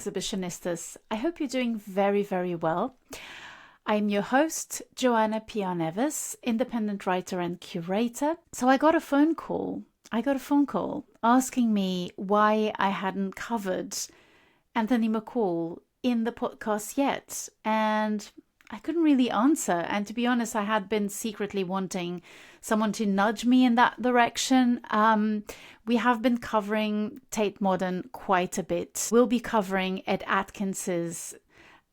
Exhibitionistas. I hope you're doing very, very well. I'm your host, Joanna Piar-Neves, independent writer and curator. So I got a phone call asking me why I hadn't covered Anthony McCall in the podcast yet. And I couldn't really answer. And to be honest, I had been secretly wanting someone to nudge me in that direction. We have been covering Tate Modern quite a bit. We'll be covering Ed Atkins's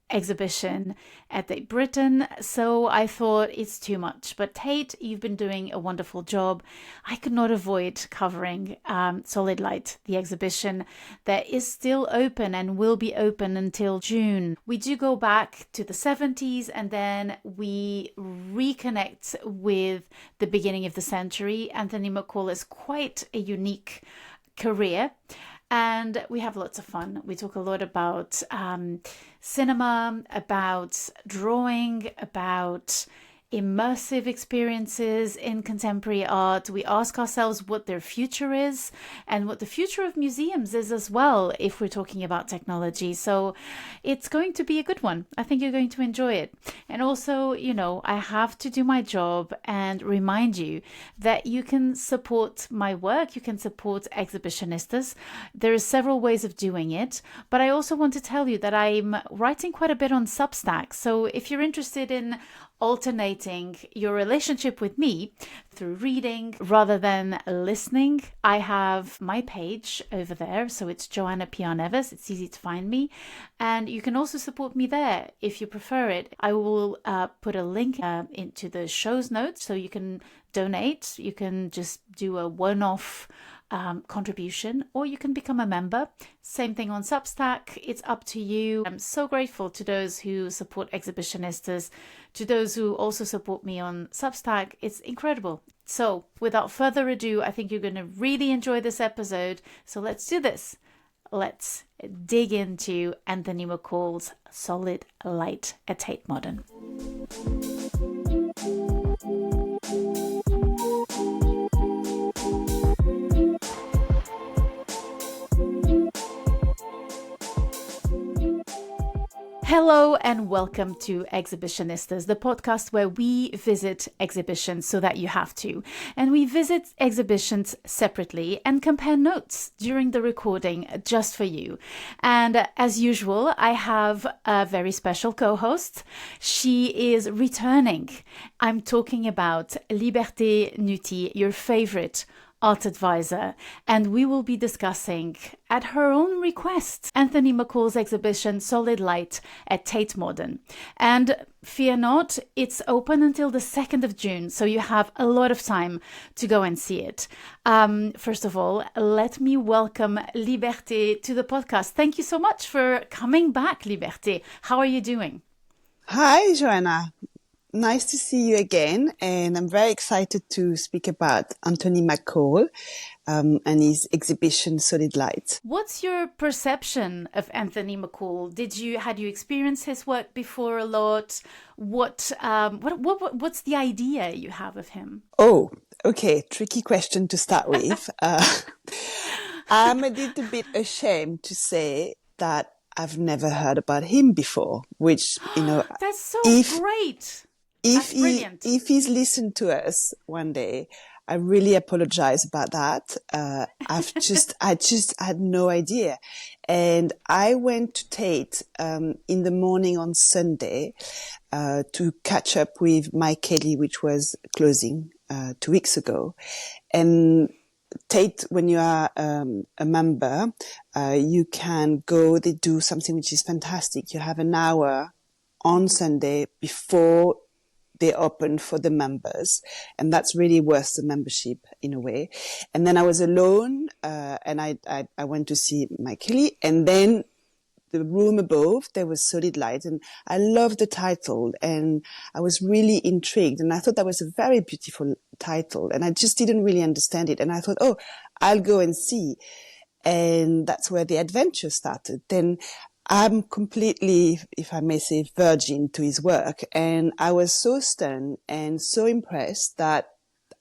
exhibition at Tate Britain, so I thought it's too much. But Tate, you've been doing a wonderful job. I could not avoid covering Solid Light, the exhibition that is still open and will be open until June. We do go back to the 70s and then we reconnect with the beginning of the century. Anthony McCall is quite a unique career. And we have lots of fun. We talk a lot about cinema, about drawing, about immersive experiences in contemporary art. We ask ourselves what their future is and what the future of museums is as well, if we're talking about technology. So it's going to be a good one. I think you're going to enjoy it. And also, I have to do my job and remind you that you can support my work. You can support Exhibitionistas. There are several ways of doing it, but I also want to tell you that I'm writing quite a bit on Substack. So if you're interested in alternating your relationship with me through reading rather than listening, I have my page over there. So it's Joanna Piar-Neves. It's easy to find me. And you can also support me there if you prefer it. I will put a link into the show's notes so you can donate. You can just do a one-off contribution, or you can become a member. Same thing on Substack. It's up to you. I'm so grateful to those who support Exhibitionistas, to those who also support me on Substack. It's incredible. So without further ado, I think you're going to really enjoy this episode. So let's do this. Let's dig into Anthony McCall's Solid Light at Tate Modern. Hello and welcome to Exhibitionistas, the podcast where we visit exhibitions so that you have to. And we visit exhibitions separately and compare notes during the recording just for you. And as usual, I have a very special co-host. She is returning. I'm talking about Liberté Nuti, your favorite art advisor, and we will be discussing, at her own request, Anthony McCall's exhibition Solid Light at Tate Modern. And fear not, it's open until the 2nd of June, so you have a lot of time to go and see it. First of all, let me welcome Liberté to the podcast. Thank you so much for coming back, Liberté. How are you doing? Hi, Joanna. Nice to see you again, and I'm very excited to speak about Anthony McCall and his exhibition Solid Light. What's your perception of Anthony McCall? Had you experienced his work before a lot? What's the idea you have of him? Oh, okay, tricky question to start with. I'm a little bit ashamed to say that I've never heard about him before, which, That's so great. If he's listened to us one day, I really apologize about that. I just had no idea. And I went to Tate, in the morning on Sunday, to catch up with Mike Kelly, which was closing, 2 weeks ago. And Tate, when you are a member, you can go. They do something which is fantastic. You have an hour on Sunday before they open for the members, and that's really worth the membership in a way. And then I was alone, and I went to see Mike Kelly, and then the room above, there was Solid Light, and I loved the title, and I was really intrigued, and I thought that was a very beautiful title, and I just didn't really understand it, and I thought, oh, I'll go and see, and that's where the adventure started. Then I'm completely, if I may say, virgin to his work, and I was so stunned and so impressed that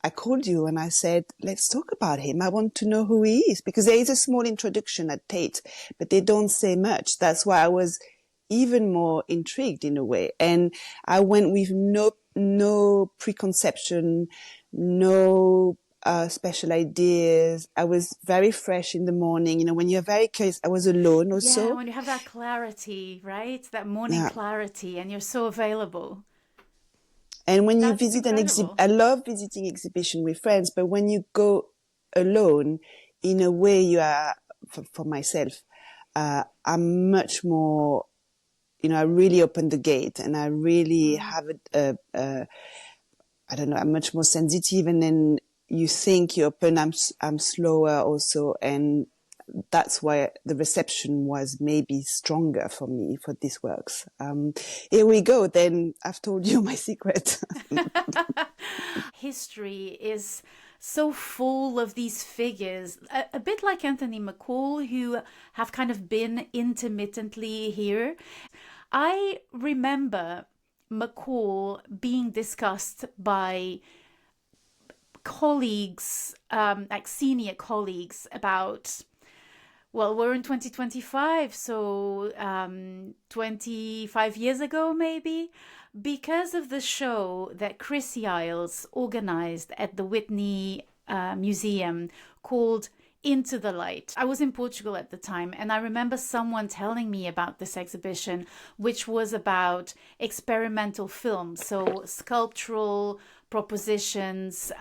I called you and I said, let's talk about him. I want to know who he is, because there is a small introduction at Tate, but they don't say much. That's why I was even more intrigued in a way. And I went with no preconception, no special ideas. I was very fresh in the morning. You know, when you're very curious, I was alone also. Yeah, when you have that clarity, right? That morning clarity, and you're so available. And when you That's visit incredible. I love visiting exhibition with friends, but when you go alone, in a way you are, for myself, I'm much more, you know, I really open the gate and I really have I don't know, I'm much more sensitive, and then you think you open, I'm slower also, and that's why the reception was maybe stronger for me for these works. Here we go. Then I've told you my secret. History is so full of these figures, a bit like Anthony McCall, who have kind of been intermittently here. I remember McCall being discussed by colleagues, like senior colleagues, about, well, we're in 2025, so 25 years ago, maybe, because of the show that Chrissy Isles organized at the Whitney Museum called Into the Light. I was in Portugal at the time, and I remember someone telling me about this exhibition, which was about experimental film, so sculptural propositions,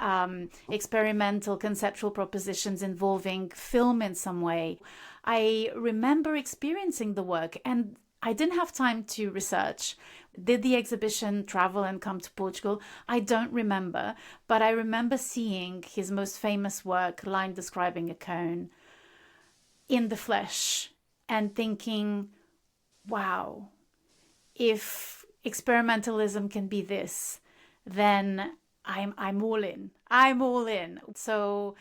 experimental conceptual propositions involving film in some way. I remember experiencing the work, and I didn't have time to research. Did the exhibition travel and come to Portugal? I don't remember, but I remember seeing his most famous work, Line Describing a Cone, in the flesh and thinking, wow, if experimentalism can be this, then I'm all in. I'm all in. So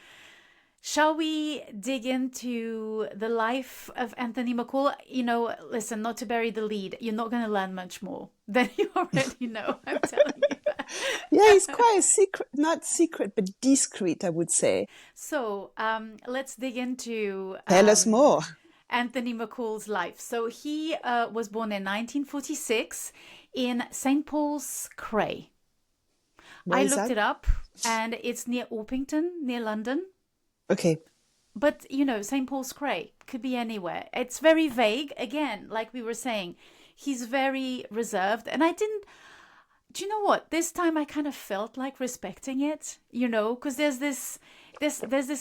shall we dig into the life of Anthony McCall? You know, listen, not to bury the lead, you're not going to learn much more than you already know. I'm telling you that. Yeah, it's quite a secret, not secret, but discreet, I would say. So let's dig into Tell us more. Anthony McCall's life. So he was born in 1946 in St. Paul's Cray. I looked it up, and it's near Orpington, near London. Okay. But, you know, St. Paul's Cray could be anywhere. It's very vague. Again, like we were saying, he's very reserved. And I didn't, do you know what? This time I kind of felt like respecting it, you know, because there's this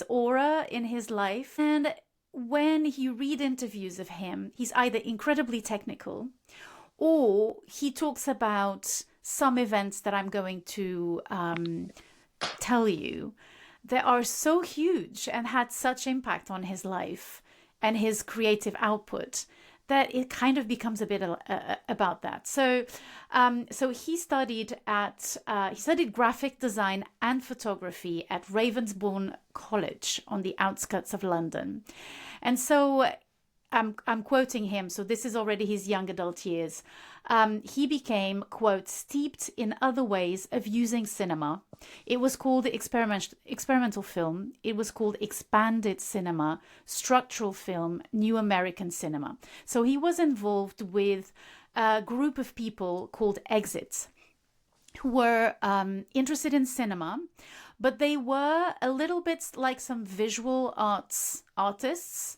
aura in his life. And when you read interviews of him, he's either incredibly technical, or he talks about some events that I'm going to tell you that are so huge and had such impact on his life and his creative output that it kind of becomes a bit about that. So he studied graphic design and photography at Ravensbourne College on the outskirts of London. And so I'm quoting him, so this is already his young adult years. He became, quote, steeped in other ways of using cinema. It was called experimental film. It was called expanded cinema, structural film, new American cinema. So he was involved with a group of people called Exits, who were interested in cinema, but they were a little bit like some visual arts artists,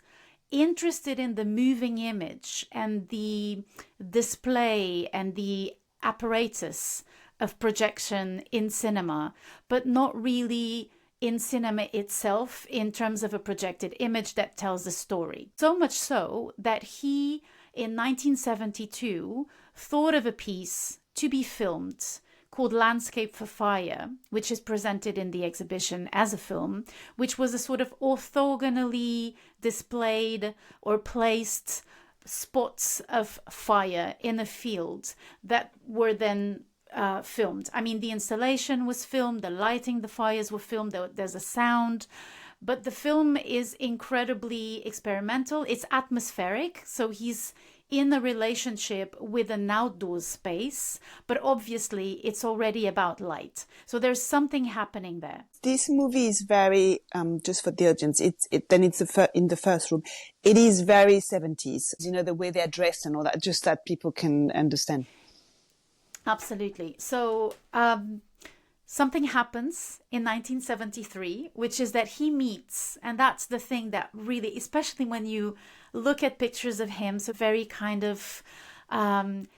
interested in the moving image and the display and the apparatus of projection in cinema, but not really in cinema itself in terms of a projected image that tells a story. So much so that he, in 1972, thought of a piece to be filmed called Landscape for Fire, which is presented in the exhibition as a film, which was a sort of orthogonally displayed or placed spots of fire in a field that were then filmed. I mean, the installation was filmed, the lighting, the fires were filmed, there's a sound, but the film is incredibly experimental. It's atmospheric, so he's in a relationship with an outdoor space, but obviously it's already about light. So there's something happening there. This movie is very, just for the audience, in the first room, it is very 70s, the way they're dressed and all that, just that people can understand. Absolutely. So something happens in 1973, which is that he meets, and that's the thing that really, especially when you look at pictures of him, so very kind of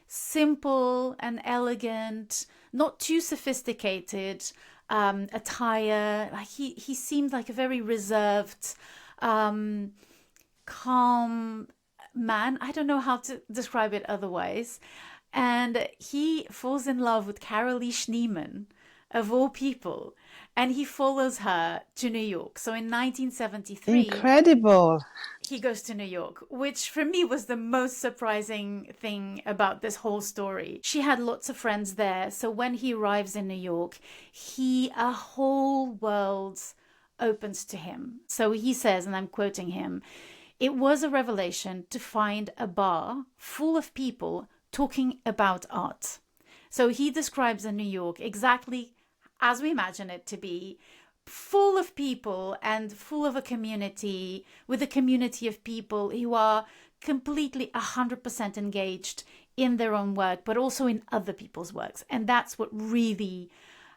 simple and elegant, not too sophisticated attire. Like he seemed like a very reserved, calm man. I don't know how to describe it otherwise. And he falls in love with Carolee Schneemann, of all people, and he follows her to New York. So in 1973, incredible, he goes to New York, which for me was the most surprising thing about this whole story. She had lots of friends there, so when he arrives in New York, a whole world opens to him. So he says, and I'm quoting him, "It was a revelation to find a bar full of people talking about art." So he describes in New York exactly as we imagine it to be, full of people and full of a community, with a community of people who are completely 100% engaged in their own work, but also in other people's works. And that's what really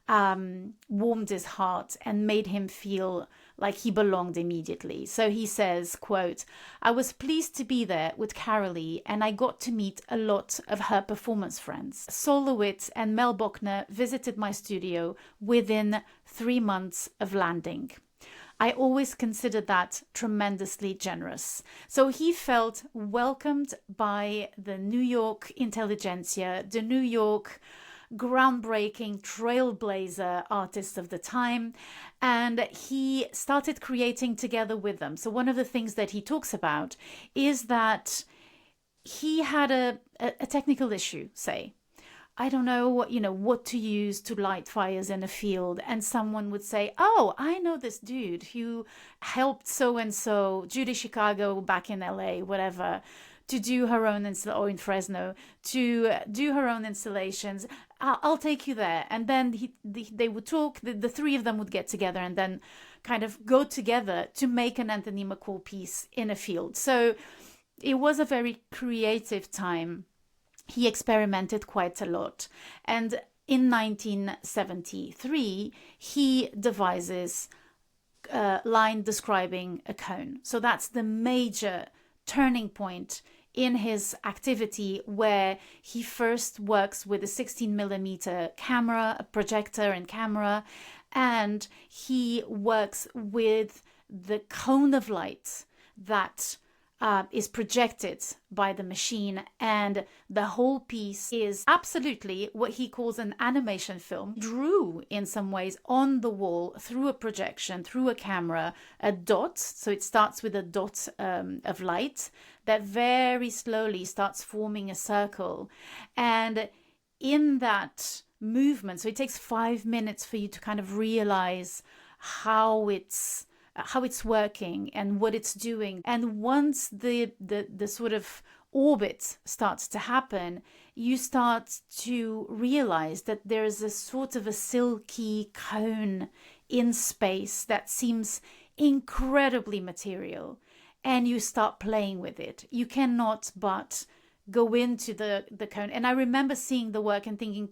warmed his heart and made him feel like he belonged immediately. So he says, quote, "I was pleased to be there with Carolee, and I got to meet a lot of her performance friends. Sol LeWitt and Mel Bochner visited my studio within 3 months of landing. I always considered that tremendously generous." So he felt welcomed by the New York intelligentsia, the New York groundbreaking trailblazer artists of the time, and he started creating together with them. So one of the things that he talks about is that he had a technical issue, say, I don't know what to use to light fires in a field, and someone would say, "Oh, I know this dude who helped so and so, Judy Chicago back in LA, whatever, to do her own or in Fresno, to do her own installations. I'll take you there." And then they would talk, the three of them would get together and then kind of go together to make an Anthony McCall piece in a field. So it was a very creative time. He experimented quite a lot. And in 1973, he devises a line describing a cone. So that's the major turning point in his activity, where he first works with a 16mm camera, a projector and camera, and he works with the cone of light that is projected by the machine, and the whole piece is absolutely what he calls an animation film. Drew in some ways on the wall through a projection, through a camera, a dot. So it starts with a dot of light that very slowly starts forming a circle, and in that movement, so it takes 5 minutes for you to kind of realize how it's working and what it's doing. And once the sort of orbit starts to happen, you start to realize that there's a sort of a silky cone in space that seems incredibly material, and you start playing with it. You cannot but go into the cone. And I remember seeing the work and thinking,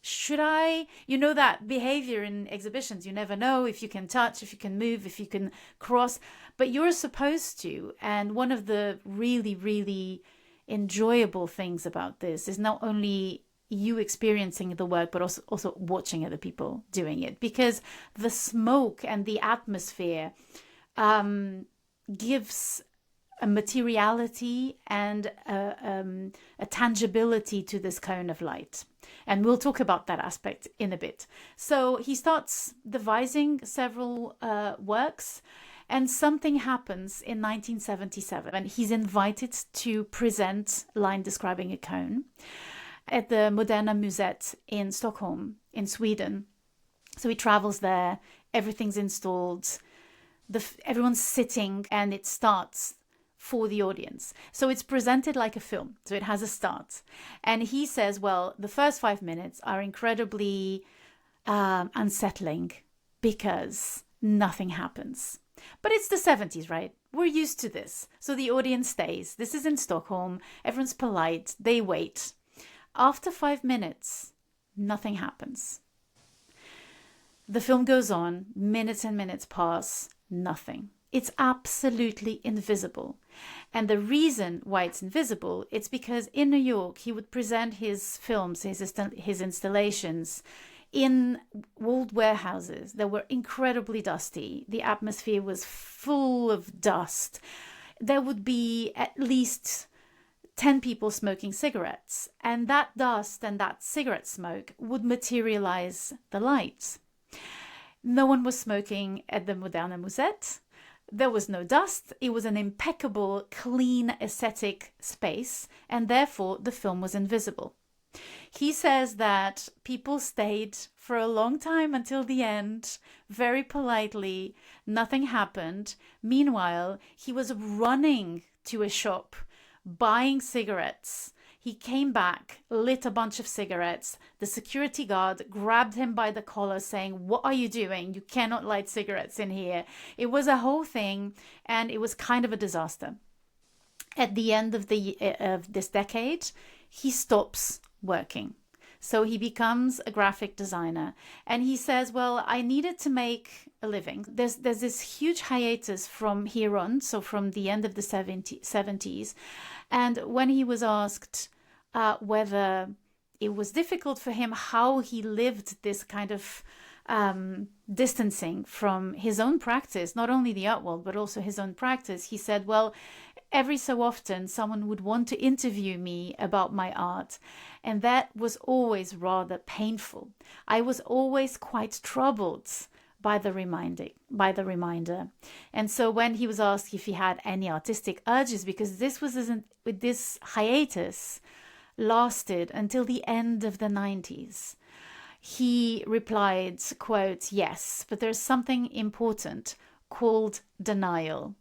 should I? That behavior in exhibitions, you never know if you can touch, if you can move, if you can cross, but you're supposed to. And one of the really, really enjoyable things about this is not only you experiencing the work, but also watching other people doing it, because the smoke and the atmosphere gives a materiality and a tangibility to this cone of light. And we'll talk about that aspect in a bit. So he starts devising several works, and something happens in 1977. And he's invited to present Line Describing a Cone at the Moderna Museet in Stockholm, in Sweden. So he travels there, everything's installed, everyone's sitting, and it starts for the audience. So it's presented like a film. So it has a start. And he says, well, the first 5 minutes are incredibly unsettling because nothing happens. But it's the 70s, right? We're used to this. So the audience stays. This is in Stockholm. Everyone's polite. They wait. After 5 minutes, nothing happens. The film goes on. Minutes and minutes pass. Nothing. It's absolutely invisible. And the reason why it's invisible, it's because in New York, he would present his films, his installations in old warehouses that were incredibly dusty. The atmosphere was full of dust. There would be at least 10 people smoking cigarettes. And that dust and that cigarette smoke would materialize the lights. No one was smoking at the Moderna Musette. There was no dust. It was an impeccable, clean, aesthetic space, and therefore the film was invisible. He says that people stayed for a long time until the end, very politely. Nothing happened. Meanwhile, he was running to a shop, buying cigarettes. He came back, lit a bunch of cigarettes. The security guard grabbed him by the collar saying, "What are you doing? You cannot light cigarettes in here." It was a whole thing, and it was kind of a disaster. At the end of this decade, he stops working. So he becomes a graphic designer, and he says, well, I needed to make a living. There's this huge hiatus from here on, so from the end of the 70s. And when he was asked whether it was difficult for him, how he lived this kind of distancing from his own practice, not only the art world, but also his own practice, he said, well, every so often someone would want to interview me about my art, and that was always rather painful. I was always quite troubled by the reminder. And so when he was asked if he had any artistic urges, because this hiatus lasted until the end of the 90s, he replied, quote, "Yes, but there's something important called denial.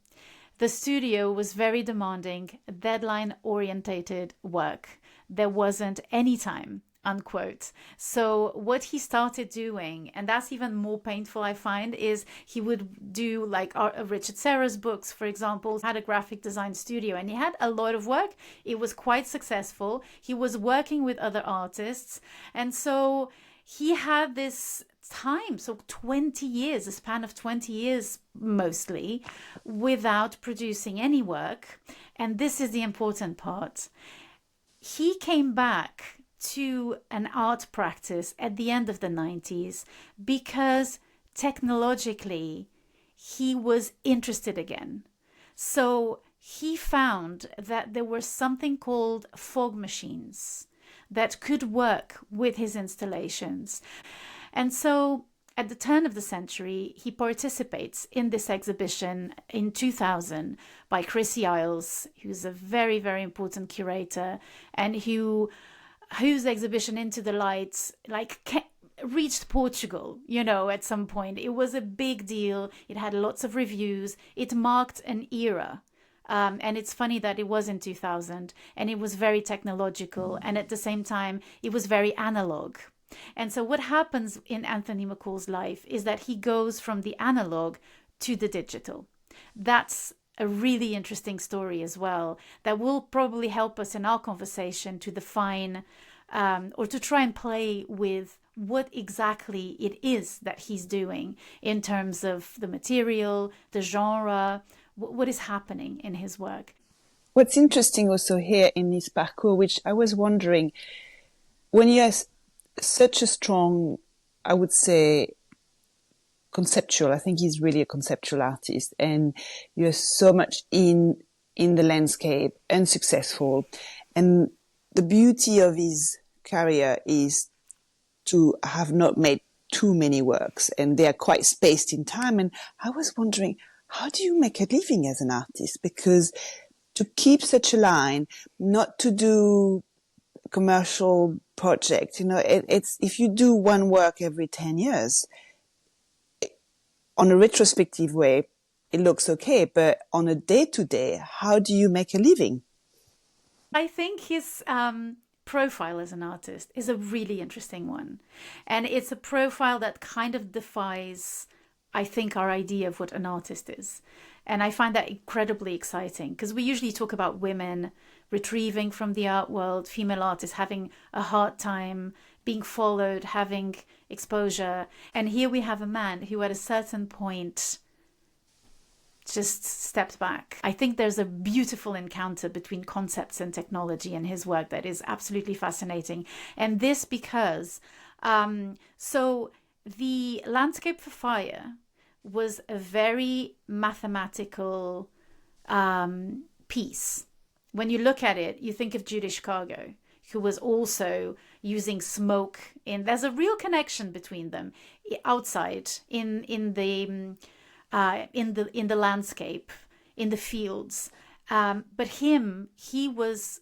The studio was very demanding, deadline-orientated work. There wasn't any time," unquote. So what he started doing, and that's even more painful, I find, is he would do like Richard Serra's books, for example, had a graphic design studio, and he had a lot of work. It was quite successful. He was working with other artists. And so he had this time, so 20 years, a span of 20 years mostly, without producing any work. And this is the important part. He came back to an art practice at the end of the 90s because technologically he was interested again. So he found that there was something called fog machines that could work with his installations. And so at the turn of the century, he participates in this exhibition in 2000 by Chrissy Isles, who's a very, very important curator, and whose exhibition Into the Lights reached Portugal, at some point. It was a big deal. It had lots of reviews. It marked an era. And it's funny that it was in 2000, and it was very technological, and at the same time, it was very analog. And so what happens in Anthony McCall's life is that he goes from the analog to the digital. That's a really interesting story as well that will probably help us in our conversation to define or to try and play with what exactly it is that he's doing in terms of the material, the genre, what is happening in his work. What's interesting also here in this parcours, which I was wondering, when you have such a strong, I would say, conceptual, I think he's really a conceptual artist, and you're so much in the landscape and successful. And the beauty of his career is to have not made too many works, and they are quite spaced in time. And I was wondering, how do you make a living as an artist? Because to keep such a line, not to do commercial projects, it's if you do one work every 10 years, on a retrospective way, it looks okay, but on a day-to-day, how do you make a living? I think his profile as an artist is a really interesting one. And it's a profile that kind of defies, I think, our idea of what an artist is. And I find that incredibly exciting because we usually talk about women retrieving from the art world, female artists having a hard time being followed, having exposure. And here we have a man who at a certain point just stepped back. I think there's a beautiful encounter between concepts and technology in his work that is absolutely fascinating. And this because, so the Landscape for Fire was a very mathematical piece. When you look at it, you think of Judy Chicago, who was also using smoke there's a real connection between them outside in the landscape, in the fields. But he was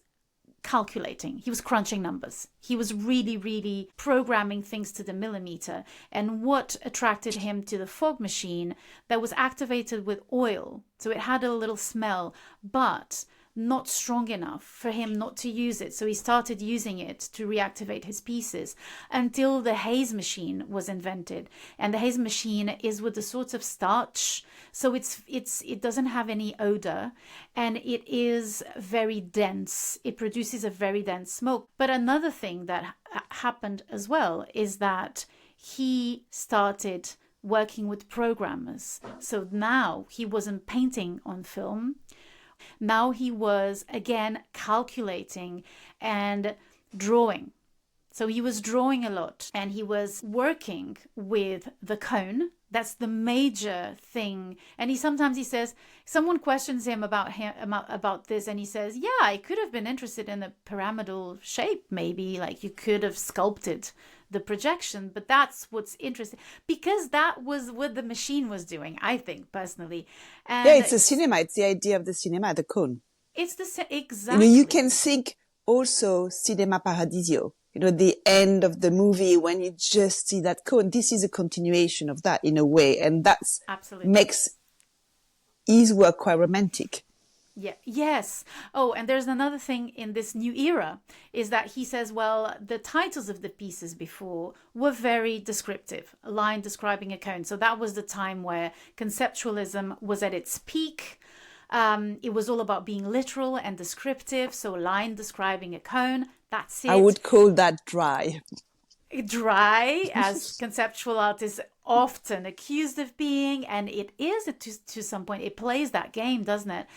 calculating, he was crunching numbers. He was really, really programming things to the millimeter. And what attracted him to the fog machine that was activated with oil, so it had a little smell, but not strong enough for him not to use it. So he started using it to reactivate his pieces until the haze machine was invented. And the haze machine is with a sort of starch. So it doesn't have any odor and it is very dense. It produces a very dense smoke. But another thing that happened as well is that he started working with programmers. So now he wasn't painting on film. Now he was, again, calculating and drawing. So he was drawing a lot and he was working with the cone. That's the major thing. And he says, someone questions him about this and he says, yeah, I could have been interested in a pyramidal shape, maybe, like you could have sculpted the projection, but that's what's interesting because that was what the machine was doing, I think, personally. And yeah, it's the cinema. It's the idea of the cinema, the cone. It's exactly. You can think also cinema paradisio. The end of the movie when you just see that cone. This is a continuation of that in a way, and that's absolutely makes his work quite romantic. Yeah. Yes. Oh, and there's another thing in this new era is that he says, well, the titles of the pieces before were very descriptive, a line describing a cone. So that was the time where conceptualism was at its peak. It was all about being literal and descriptive. So a line describing a cone, that's it. I would call that dry. Dry, as conceptual artists often accused of being, and it is to some point. It plays that game, doesn't it?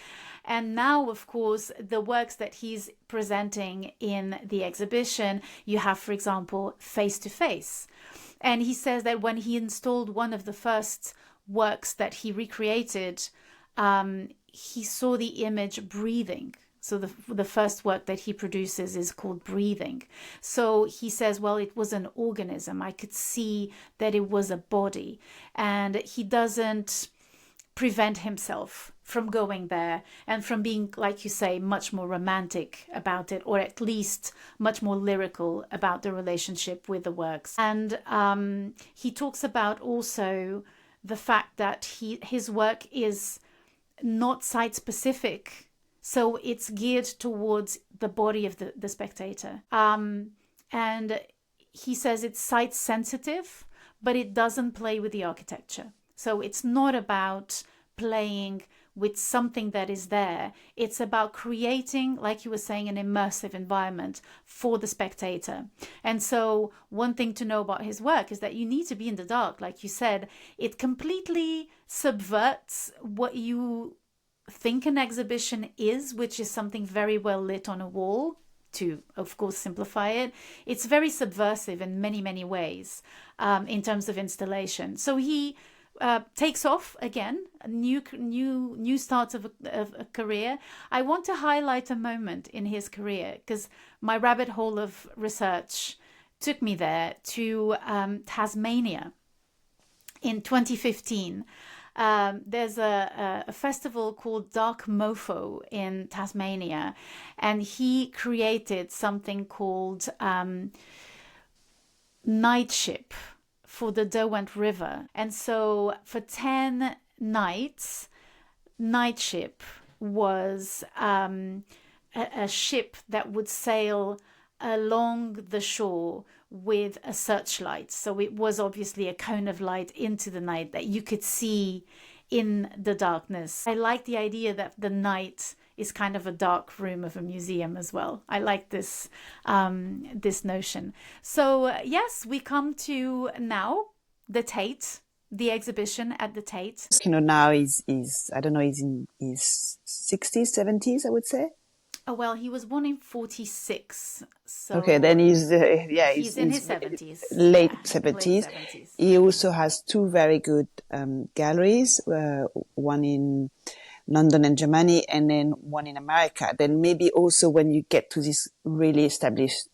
And now, of course, the works that he's presenting in the exhibition, you have, for example, Face to Face. And he says that when he installed one of the first works that he recreated, he saw the image breathing. So the first work that he produces is called Breathing. So he says, well, it was an organism. I could see that it was a body. And he doesn't prevent himself from going there and from being, like you say, much more romantic about it, or at least much more lyrical about the relationship with the works. And he talks about also the fact that his work is not site-specific. So it's geared towards the body of the spectator. And he says it's site-sensitive, but it doesn't play with the architecture. So it's not about playing with something that is there. It's about creating, like you were saying, an immersive environment for the spectator. And so one thing to know about his work is that you need to be in the dark. Like you said, it completely subverts what you think an exhibition is, which is something very well lit on a wall, to, of course, simplify it. It's very subversive in many, many ways in terms of installation. So he takes off again, a new start of a career. I want to highlight a moment in his career because my rabbit hole of research took me there to Tasmania in 2015. There's a festival called Dark Mofo in Tasmania, and he created something called Night Ship for the Derwent River. And so for 10 nights, night ship was a ship that would sail along the shore with a searchlight. So it was obviously a cone of light into the night that you could see in the darkness. I like the idea that the night is kind of a dark room of a museum as well. I like this this notion. So yes, we come to now the Tate, the exhibition at the Tate. Now he's I don't know, he's in his 60s, 70s, I would say. Oh, well, he was born in 46. So okay, then he's he's in his 70s. Late Yeah, 70s. late 70s. He also has two very good galleries, one in London and Germany, and then one in America. Then maybe also when you get to these really established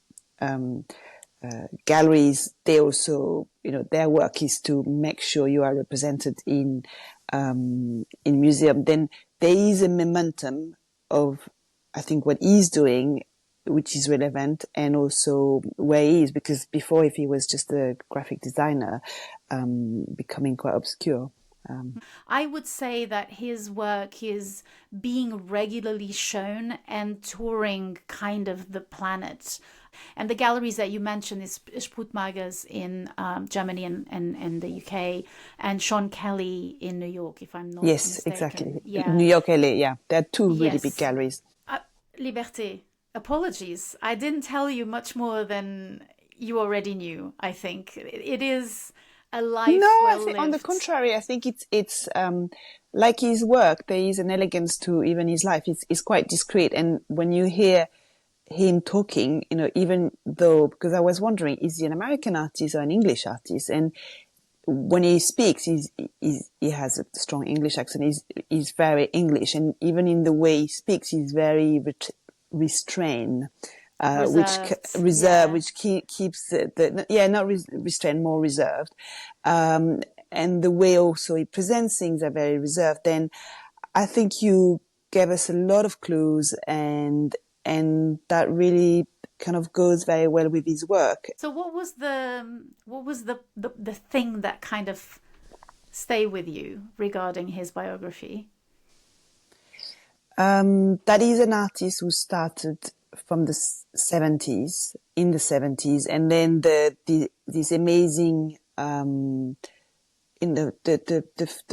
galleries, they also, their work is to make sure you are represented in museum. Then there is a momentum of, I think, what he's doing, which is relevant, and also where he is, because before, if he was just a graphic designer, becoming quite obscure. I would say that his work is being regularly shown and touring kind of the planet. And the galleries that you mentioned is Sprutmagers in Germany and the UK, and Sean Kelly in New York, if I'm not mistaken. Exactly. Yeah. New York, LA, yeah. There are two really big galleries. Liberté, apologies. I didn't tell you much more than you already knew, I think. It is a life well lived. On the contrary, I think it's like his work, there is an elegance to even his life. It's quite discreet. And when you hear him talking, even though, because I was wondering, is he an American artist or an English artist? And when he speaks, he has a strong English accent. He's very English, and even in the way he speaks, he's very restrained, which keeps not restrained, more reserved. And the way also he presents things are very reserved. Then I think you gave us a lot of clues, and that really kind of goes very well with his work. So what was the thing that kind of stayed with you regarding his biography? That he's an artist who started from the 70s, and then this amazing in the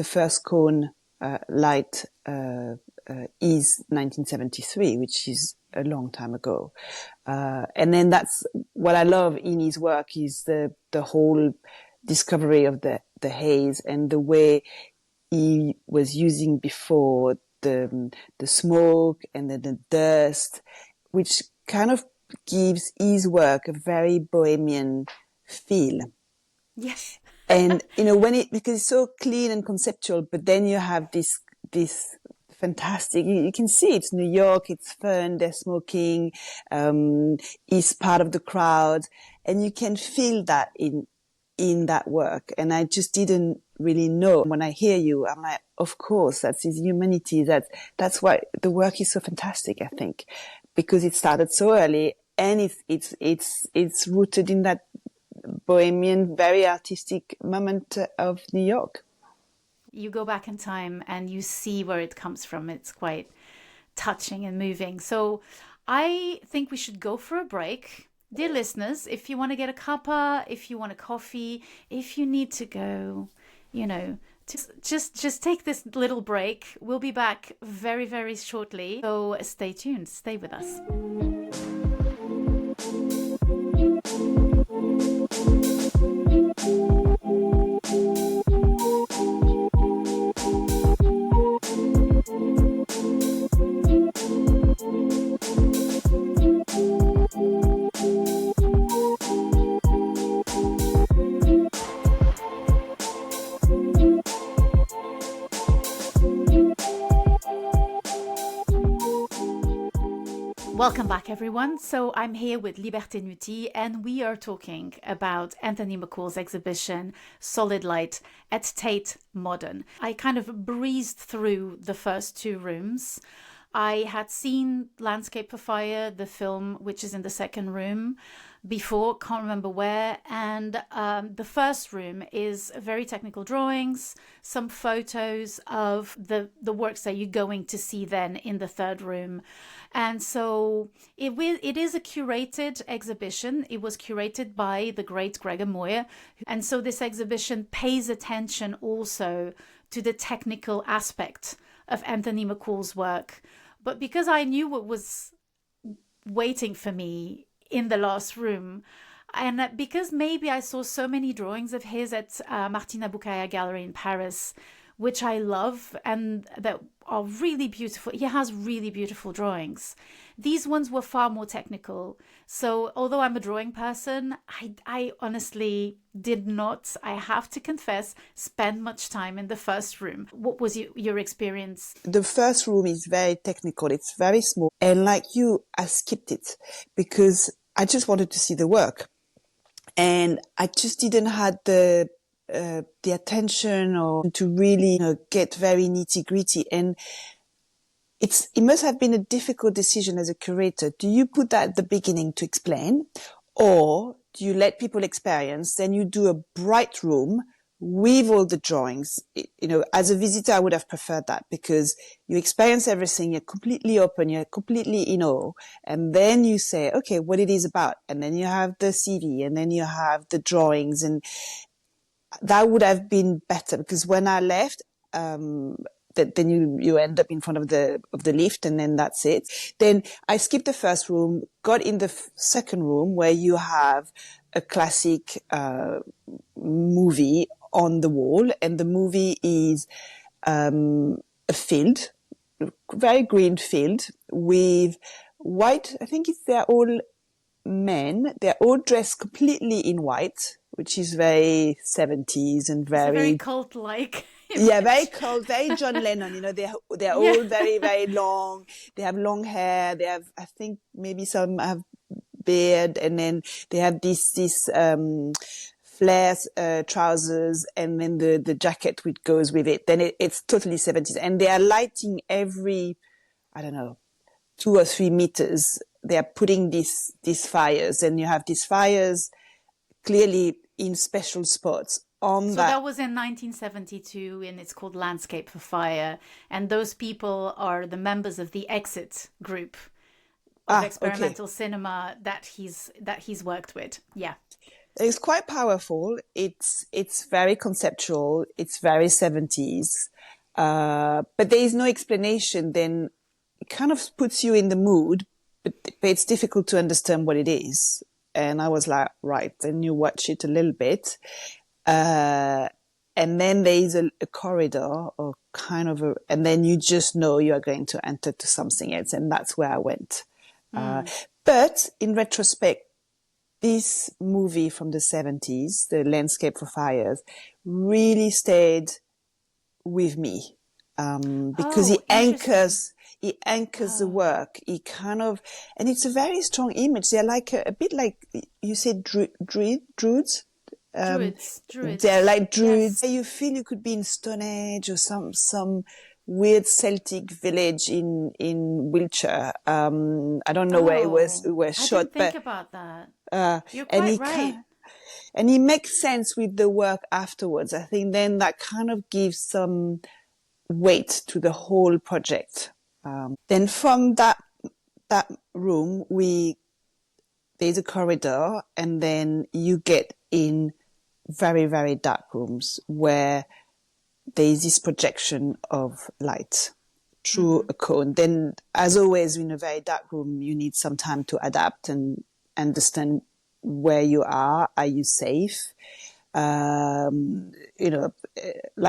first cone light is 1973, which is a long time ago. And then that's what I love in his work is the whole discovery of the haze and the way he was using before the smoke and then the dust, which kind of gives his work a very bohemian feel. Yes. And, because it's so clean and conceptual, but then you have this fantastic, you can see it's New York, it's fun, they're smoking, he's part of the crowd, and you can feel that in that work. And I just didn't really know. When I hear you, I'm like, of course, that's his humanity. That's why the work is so fantastic, I think, because it started so early, and it's rooted in that bohemian, very artistic moment of New York. You go back in time and you see where it comes from. It's quite touching and moving. So I think we should go for a break. Dear listeners, if you want to get a cuppa, if you want a coffee, if you need to go, just take this little break. We'll be back very, very shortly. So stay tuned. Stay with us. Welcome back, everyone. So I'm here with Liberté Nuti, and we are talking about Anthony McCall's exhibition, Solid Light, at Tate Modern. I kind of breezed through the first two rooms. I had seen Landscape for Fire, the film, which is in the second room before, can't remember where. And the first room is very technical drawings, some photos of the works that you're going to see then in the third room. And so it is a curated exhibition. It was curated by the great Gregor Moyer. And so this exhibition pays attention also to the technical aspect of Anthony McCall's work. But because I knew what was waiting for me in the last room, and because maybe I saw so many drawings of his at Martina Bucaya Gallery in Paris, which I love and that are really beautiful. He has really beautiful drawings. These ones were far more technical. So although I'm a drawing person, I honestly did not, I have to confess, spend much time in the first room. What was your experience? The first room is very technical. It's very small. And like you, I skipped it because I just wanted to see the work. And I just didn't have the attention or to really get very nitty gritty. And it must have been a difficult decision as a curator. Do you put that at the beginning to explain, or do you let people experience? Then you do a bright room with all the drawings. As a visitor, I would have preferred that because you experience everything. You're completely open. You're completely in awe. And then you say, okay, what it is about. And then you have the CV and then you have the drawings, and that would have been better because when I left, then you end up in front of the lift and then that's it. Then I skipped the first room, got in the second room where you have a classic movie on the wall, and the movie is a field, very green field with white. I think they're all men. They're all dressed completely in white, which is very 70s and very cult-like. Yeah, very cult, very John Lennon. They're all very, very long. They have long hair. They have, I think, maybe some have beard, and then they have this flare trousers, and then the jacket which goes with it. Then it's totally 70s, and they are lighting every, I don't know, 2 or 3 meters. They are putting these fires, and you have these fires clearly in special spots. So that was in 1972, and it's called Landscape for Fire. And those people are the members of the Exit group of experimental cinema that he's worked with. Yeah, it's quite powerful. It's very conceptual. It's very 70s, but there is no explanation. Then it kind of puts you in the mood, but it's difficult to understand what it is. And I was like, right. Then you watch it a little bit. And then there is a corridor or kind of and then you just know you are going to enter to something else. And that's where I went. But in retrospect, this movie from the 70s, the Landscape for Fires, really stayed with me. Because it anchors the work. It kind of, and it's a very strong image. They're like a bit like, you said, druids. Druids. They're like druids. Yes. You feel you could be in Stone Age or some weird Celtic village in Wiltshire. I don't know where it was shot. I didn't think about that. You're quite right. And it makes sense with the work afterwards. I think then that kind of gives some weight to the whole project. Then from that room, there's a corridor, and then you get in very, very dark rooms where there is this projection of light through a cone. Then, as always, in a very dark room, you need some time to adapt and understand where you are. Are you safe? Like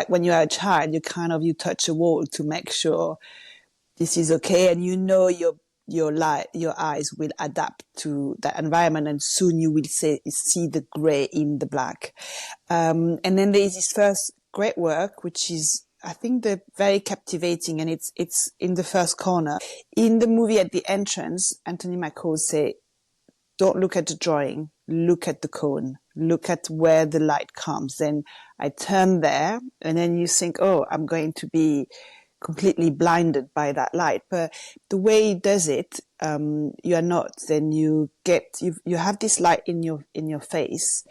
when you are a child, you touch a wall to make sure this is okay, and your eyes will adapt to that environment, and soon you will see the grey in the black. And then there is this first great work, which is, I think, very captivating, and it's in the first corner. In the movie, at the entrance, Anthony McCall say, "Don't look at the drawing, look at the cone, look at where the light comes." Then I turn there, and then you think, "Oh, I'm going to be completely blinded by that light. But the way he does it, you are not. Then you have this light in your face,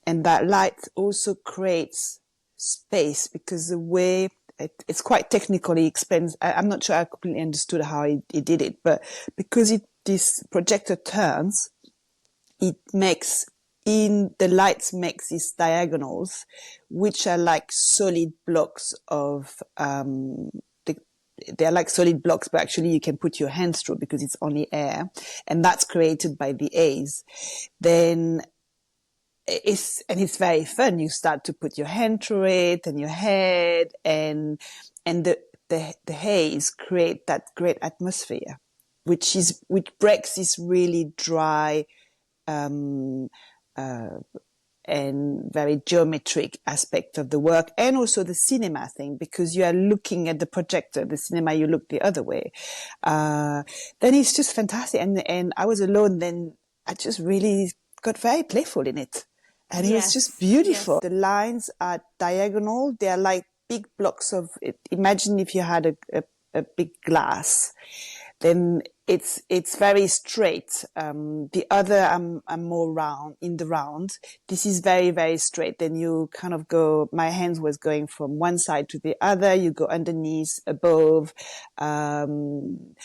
and that light also creates space, because the way it's quite technical. He explains. I'm not sure I completely understood how he did it, but because this projector turns, the lights makes these diagonals, which are like solid blocks of, they're like solid blocks, but actually you can put your hands through because it's only air, and that's created by the haze. Then it's very fun. You start to put your hand through it and your head, and the haze create that great atmosphere, which breaks this really dry, and very geometric aspect of the work, and also the cinema thing, because you are looking at the projector. The cinema, you look the other way. Then it's just fantastic. And I was alone. Then I just really got very playful in it. And it was just beautiful. Yes. The lines are diagonal. They are like big blocks of it. Imagine if you had a big glass, then it's very straight. The other, I'm more round, in the round. This is very, very straight. Then you kind of go, my hands was going from one side to the other. You go underneath, above. And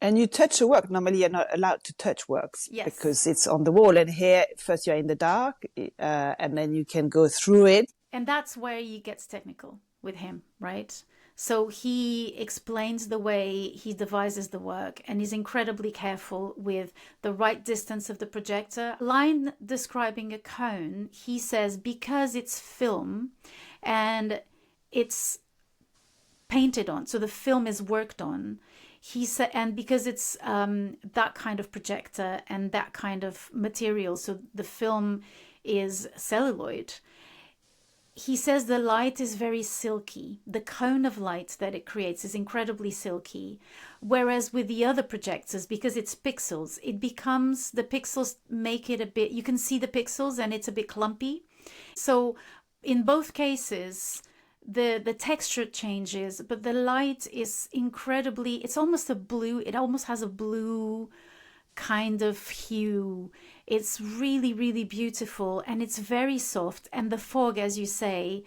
and you touch a work. Normally you're not allowed to touch works because it's on the wall. And here, first you're in the dark, and then you can go through it. And that's where he gets technical with him, right? So he explains the way he devises the work, and is incredibly careful with the right distance of the projector. Line describing a cone, he says, because it's film and it's painted on, so the film is worked on, he said, and because it's that kind of projector and that kind of material, so the film is celluloid. He says the light is very silky. The cone of light that it creates is incredibly silky. Whereas with the other projectors, because it's pixels, the pixels make it a bit, you can see the pixels and it's a bit clumpy. So in both cases, the texture changes, but the light is incredibly, it's almost a blue, it almost has a blue kind of hue. It's really, really beautiful, and it's very soft. And the fog, as you say,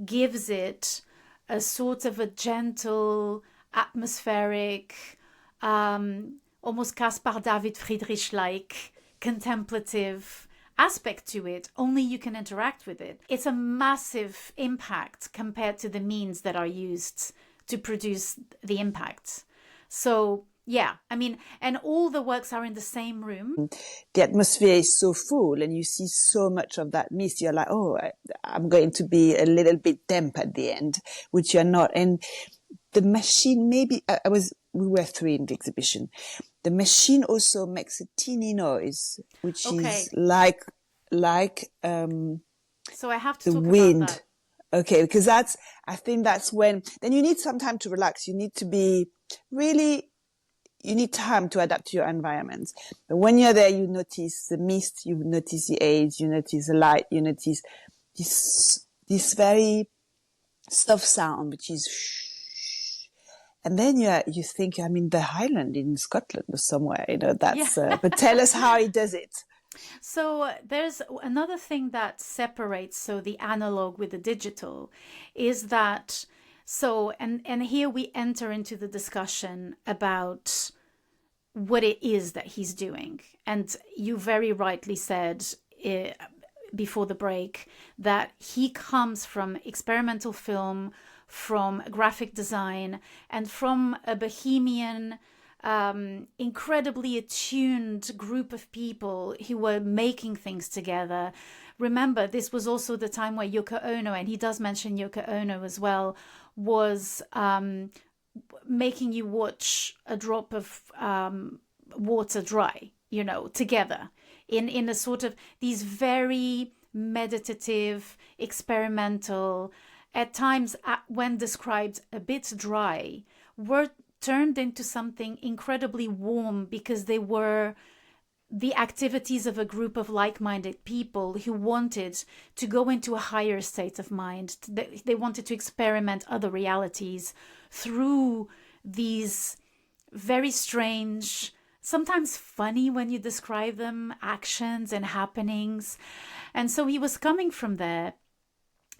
gives it a sort of a gentle, atmospheric, almost Caspar David Friedrich-like contemplative aspect to it. Only you can interact with it. It's a massive impact compared to the means that are used to produce the impact. So yeah, I mean, and all the works are in the same room. The atmosphere is so full, and you see so much of that mist. You're like, oh, I'm going to be a little bit damp at the end, which you're not. And the machine, maybe we were three in the exhibition. The machine also makes a teeny noise, which is like so I have to the talk wind. about that. Okay, because I think that's when, then you need some time to relax. You need to be really, you need time to adapt to your environment. But when you're there, you notice the mist, you notice the haze, you notice the light, you notice this very soft sound, which is shh. And then you think, I'm in the Highland in Scotland or somewhere, that's, but tell us how he does it. So there's another thing that separates, the analog with the digital is that, and here we enter into the discussion about what it is that he's doing. And you very rightly said before the break that he comes from experimental film, from graphic design, and from a bohemian, incredibly attuned group of people who were making things together. Remember, this was also the time where Yoko Ono, and he does mention Yoko Ono as well, was making you watch a drop of water dry, together in a sort of these very meditative, experimental, at times when described a bit dry, were turned into something incredibly warm because they were the activities of a group of like-minded people who wanted to go into a higher state of mind. They wanted to experiment other realities through these very strange, sometimes funny when you describe them, actions and happenings. And so he was coming from there.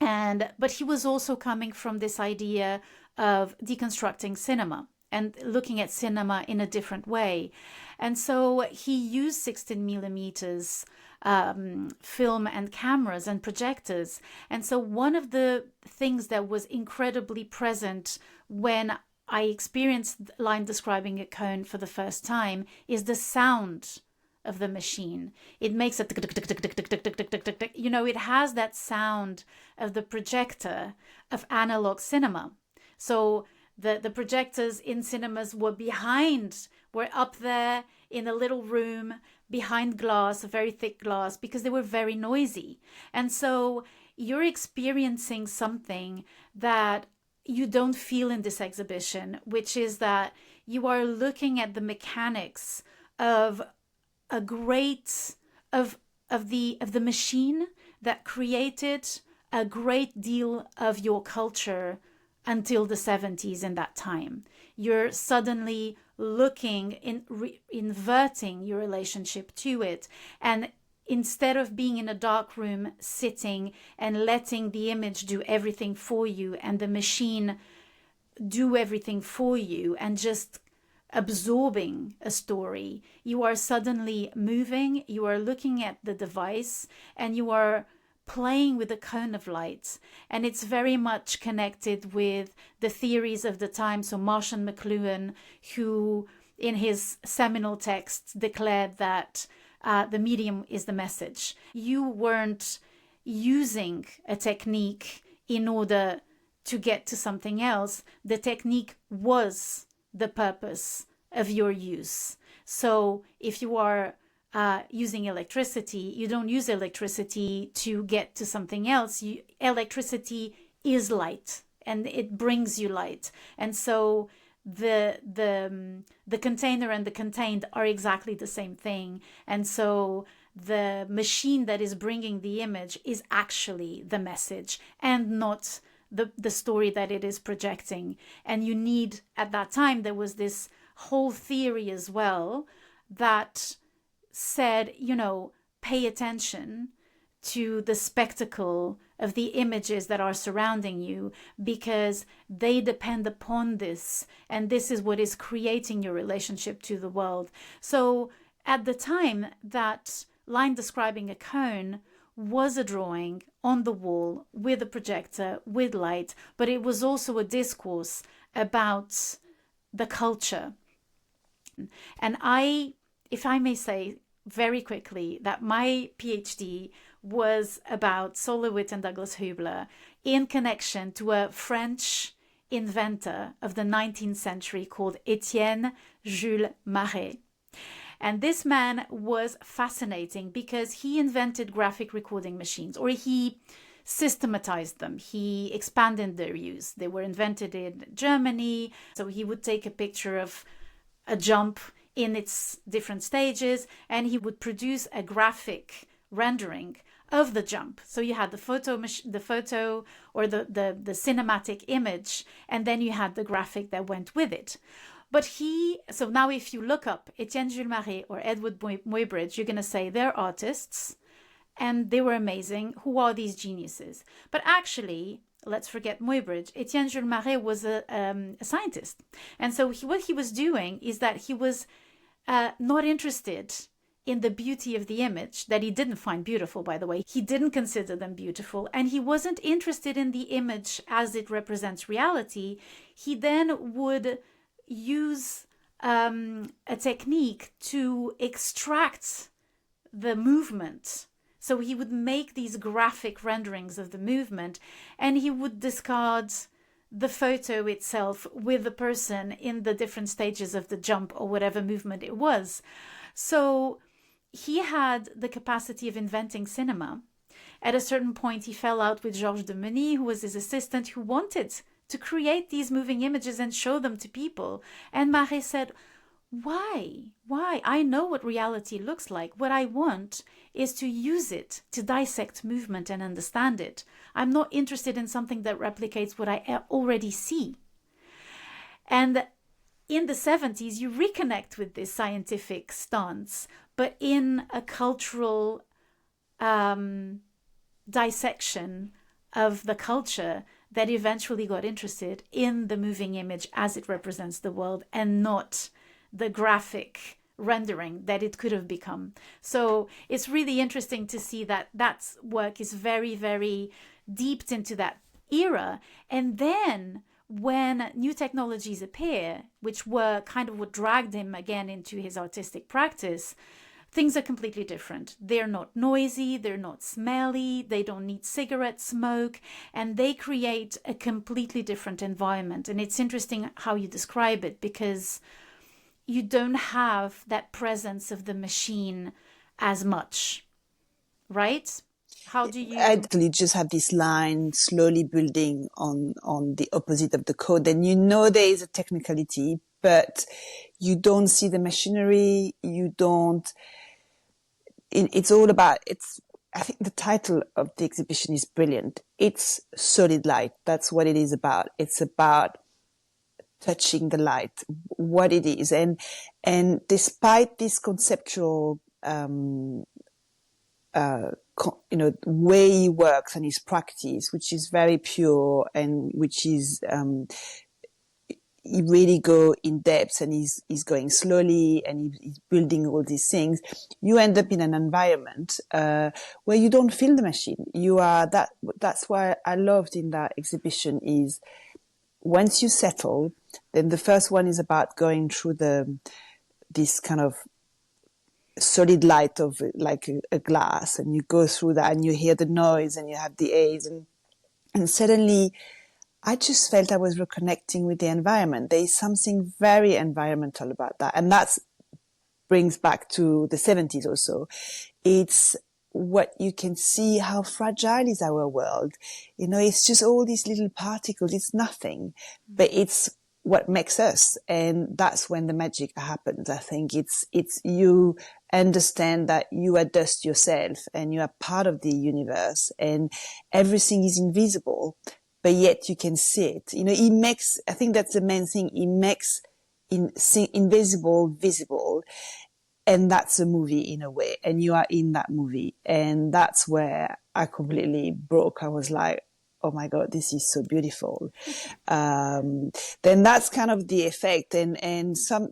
But he was also coming from this idea of deconstructing cinema and looking at cinema in a different way. And so he used 16 millimeters film and cameras and projectors. And so one of the things that was incredibly present when I experienced line describing a cone for the first time is the sound of the machine. It makes a tick, tick, tick, tick, tick, tick, tick, tick, tick, tick, tick. You know, it has that sound of the projector of analog cinema. So the projectors in cinemas were up there in a little room behind glass, a very thick glass, because they were very noisy. And so you're experiencing something that you don't feel in this exhibition, which is that you are looking at the mechanics of the machine that created a great deal of your culture until the 70s in that time. You're suddenly looking, inverting your relationship to it. And instead of being in a dark room, sitting and letting the image do everything for you and the machine do everything for you and just absorbing a story, you are suddenly moving, you are looking at the device, and you are playing with a cone of light. And it's very much connected with the theories of the time. So Marshall McLuhan, who in his seminal text declared that the medium is the message. You weren't using a technique in order to get to something else. The technique was the purpose of your use. So if you are using electricity, you don't use electricity to get to something else. Electricity is light, and it brings you light. And so the container and the contained are exactly the same thing. And so the machine that is bringing the image is actually the message and not the story that it is projecting. And you need, at that time, there was this whole theory as well that said, pay attention to the spectacle of the images that are surrounding you, because they depend upon this, and this is what is creating your relationship to the world. So at the time, that line describing a cone was a drawing on the wall with a projector, with light, but it was also a discourse about the culture. And if I may say very quickly, that my PhD was about Sol LeWitt and Douglas Hubler in connection to a French inventor of the 19th century called Étienne Jules Marey. And this man was fascinating because he invented graphic recording machines, or he systematized them. He expanded their use. They were invented in Germany. So he would take a picture of a jump in its different stages, and he would produce a graphic rendering of the jump. So you had the photo or the cinematic image, and then you had the graphic that went with it. So now if you look up Étienne Jules Marey or Edward Muybridge, you're going to say they're artists and they were amazing. Who are these geniuses? But actually, let's forget Muybridge. Étienne Jules Marey was a scientist. And so what he was doing is that he was not interested in the beauty of the image, that he didn't find beautiful, by the way. He didn't consider them beautiful. And he wasn't interested in the image as it represents reality. He then would use a technique to extract the movement. So he would make these graphic renderings of the movement, and he would discard the photo itself with the person in the different stages of the jump or whatever movement it was. So he had the capacity of inventing cinema. At a certain point, he fell out with Georges de Meny, who was his assistant, who wanted to create these moving images and show them to people. And Marey said, Why? I know what reality looks like. What I want is to use it to dissect movement and understand it. I'm not interested in something that replicates what I already see. And in the 70s, you reconnect with this scientific stance, but in a cultural dissection of the culture that eventually got interested in the moving image as it represents the world and not the graphic rendering that it could have become. So it's really interesting to see that that work is very, very deeped into that era. And then when new technologies appear, which were kind of what dragged him again into his artistic practice, things are completely different. They're not noisy, they're not smelly, they don't need cigarette smoke, and they create a completely different environment. And it's interesting how you describe it, because you don't have that presence of the machine as much, right? How do you... I actually just have this line slowly building on the opposite of the code. And you know there is a technicality, but you don't see the machinery. You don't... It's all about... I think the title of the exhibition is brilliant. It's solid light. That's what it is about. It's about touching the light, what it is. And despite this conceptual... way he works and his practice, which is very pure and which is, he really go in depth and he's going slowly and he's building all these things. You end up in an environment, where you don't feel the machine. That's why I loved in that exhibition is once you settle, then the first one is about going through this kind of solid light of like a glass, and you go through that and you hear the noise and you have the aids and suddenly I just felt I was reconnecting with the environment. There is something very environmental about that, and that brings back to the 70s also. It's what you can see, how fragile is our world. It's just all these little particles. It's nothing, but it's what makes us. And that's when the magic happens. I think it's you understand that you are dust yourself and you are part of the universe and everything is invisible, but yet you can see it. I think that's the main thing. He makes invisible visible. And that's a movie in a way. And you are in that movie. And that's where I completely broke. I was like, oh my God, this is so beautiful. Then that's kind of the effect. And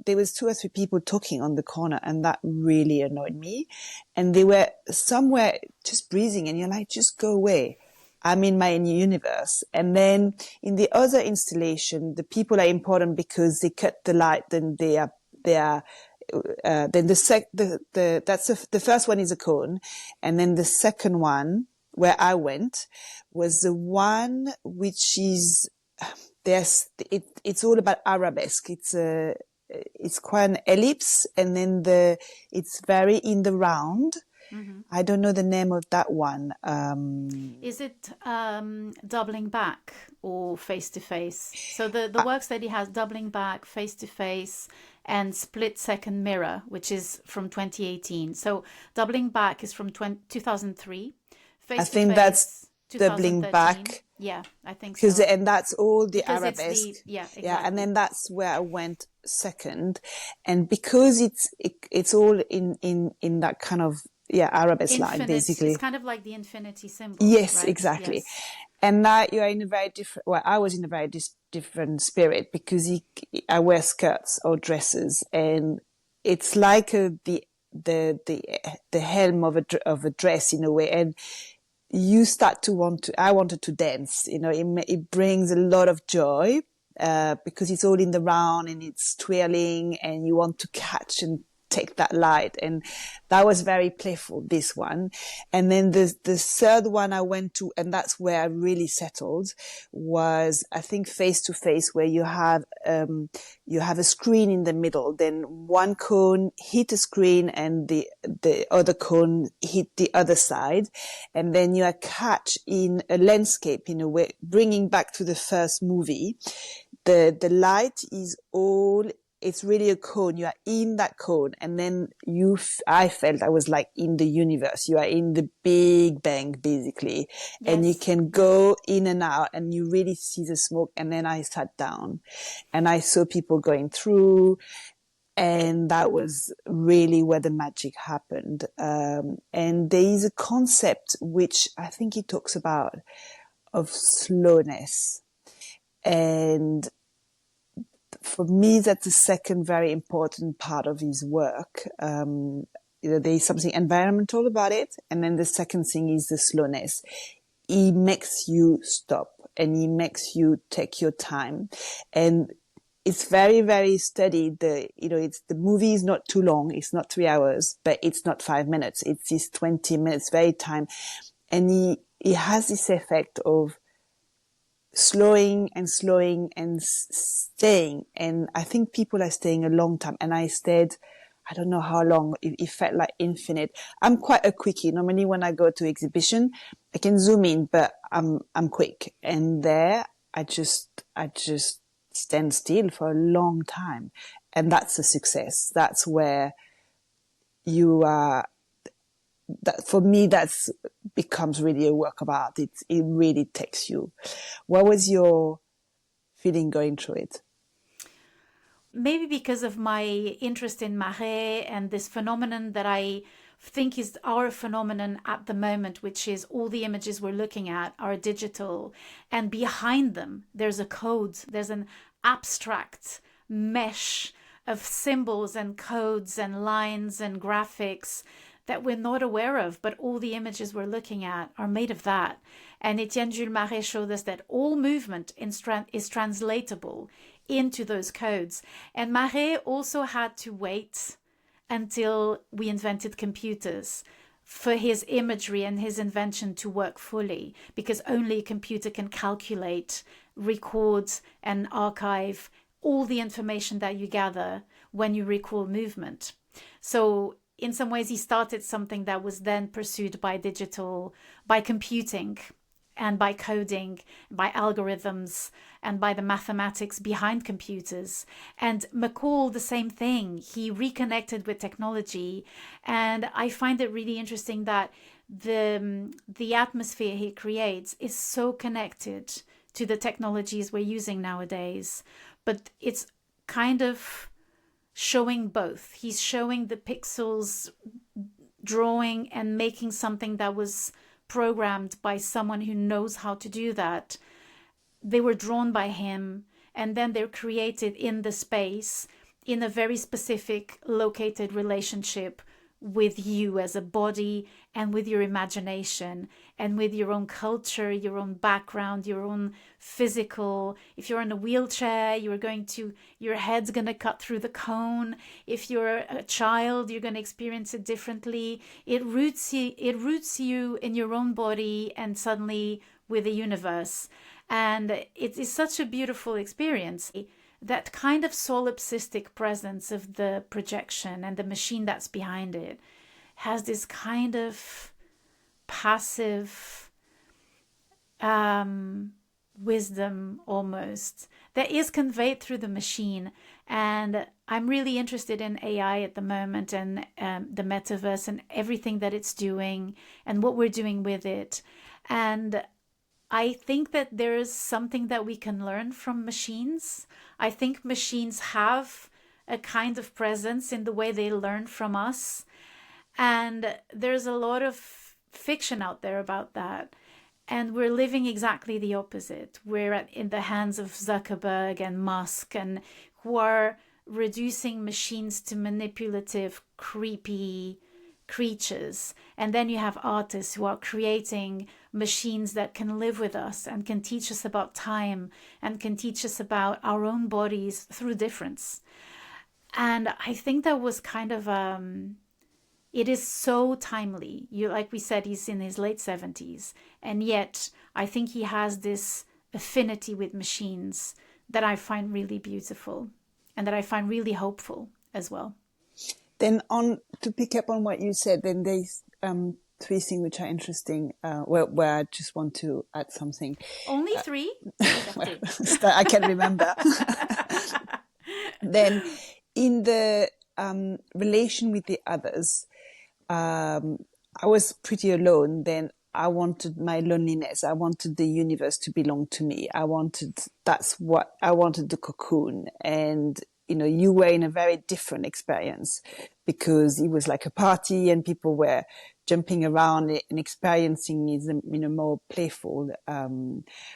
there was 2 or 3 people talking on the corner, and that really annoyed me. And they were somewhere just breathing, and you're like, just go away. I'm in my new universe. And then in the other installation, the people are important because they cut the light, then they are, then the first one is a cone. And then the second one where I went was the one which is, it's all about arabesque. It's quite an ellipse, and then it's very in the round. Mm-hmm. I don't know the name of that one. Is it doubling back or face to face? So the works that he has, doubling back, face to face, and split second mirror, which is from 2018. So doubling back is from 2003. I think that's doubling back. Yeah, I think so. And that's all the arabesque. Exactly. Yeah, and then that's where I went second. And because it's all in that kind of arabesque line, basically. It's kind of like the infinity symbol. Yes, right? exactly. Yes. And now you are in a very different. Well, I was in a very different spirit because I wear skirts or dresses, and it's like the helm of a dress in a way, and you start to I wanted to dance. It brings a lot of joy because it's all in the round and it's twirling, and you want to catch and take that light. And that was very playful, this one. And then the third one I went to, and that's where I really settled, was I think face to face, where you have a screen in the middle, then one cone hit a screen and the other cone hit the other side, and then you are catch in a landscape in a way, bringing back to the first movie. The light is all it's really a cone. You are in that cone, and then I felt I was like in the universe. You are in the Big Bang, basically, and you can go in and out, and you really see the smoke. And then I sat down, and I saw people going through, and that was really where the magic happened. And there is a concept which I think he talks about of slowness, and for me, that's the second very important part of his work. There's something environmental about it. And then the second thing is the slowness. He makes you stop, and he makes you take your time. And it's very, very studied. The movie is not too long. It's not 3 hours, but it's not 5 minutes. It's this 20 minutes, very time. And he has this effect of slowing and staying. And I think people are staying a long time. And I stayed, I don't know how long. It felt like infinite. I'm quite a quickie. Normally when I go to exhibition, I can zoom in, but I'm quick. And there, I just stand still for a long time. And that's a success. That's where you are. That for me, that's becomes really a work of art. It really takes you. What was your feeling going through it? Maybe because of my interest in Marais and this phenomenon that I think is our phenomenon at the moment, which is all the images we're looking at are digital, and behind them there's a code, there's an abstract mesh of symbols and codes and lines and graphics that we're not aware of, but all the images we're looking at are made of that. And Etienne Jules Marais showed us that all movement is translatable into those codes. And Marais also had to wait until we invented computers for his imagery and his invention to work fully, because only a computer can calculate, record, and archive all the information that you gather when you recall movement. So in some ways, he started something that was then pursued by computing, and by coding, by algorithms, and by the mathematics behind computers. And McCall, the same thing. He reconnected with technology. And I find it really interesting that the atmosphere he creates is so connected to the technologies we're using nowadays. But it's kind of showing both. He's showing the pixels, drawing and making something that was programmed by someone who knows how to do that. They were drawn by him, and then they're created in the space in a very specific located relationship with you as a body, and with your imagination, and with your own culture, your own background, your own physical. If you're in a wheelchair, your head's going to cut through the cone. If you're a child, you're going to experience it differently. It roots you in your own body, and suddenly with the universe. And it is such a beautiful experience. That kind of solipsistic presence of the projection and the machine that's behind it has this kind of passive wisdom almost that is conveyed through the machine. And I'm really interested in AI at the moment, and the metaverse and everything that it's doing and what we're doing with it. And I think that there is something that we can learn from machines. I think machines have a kind of presence in the way they learn from us. And there's a lot of fiction out there about that. And we're living exactly the opposite. We're in the hands of Zuckerberg and Musk, and who are reducing machines to manipulative, creepy creatures. And then you have artists who are creating machines that can live with us and can teach us about time and can teach us about our own bodies through difference. And I think that was kind of it is so timely. Like we said, he's in his late 70s, and yet I think he has this affinity with machines that I find really beautiful, and that I find really hopeful as well. Then to pick up on what you said, then there's three things which are interesting, where I just want to add something. Only three? Well, I can't remember. Then in the relation with the others, I was pretty alone. Then I wanted my loneliness. I wanted the universe to belong to me. That's what I wanted, the cocoon. And, you were in a very different experience because it was like a party and people were jumping around and experiencing it in a more playful,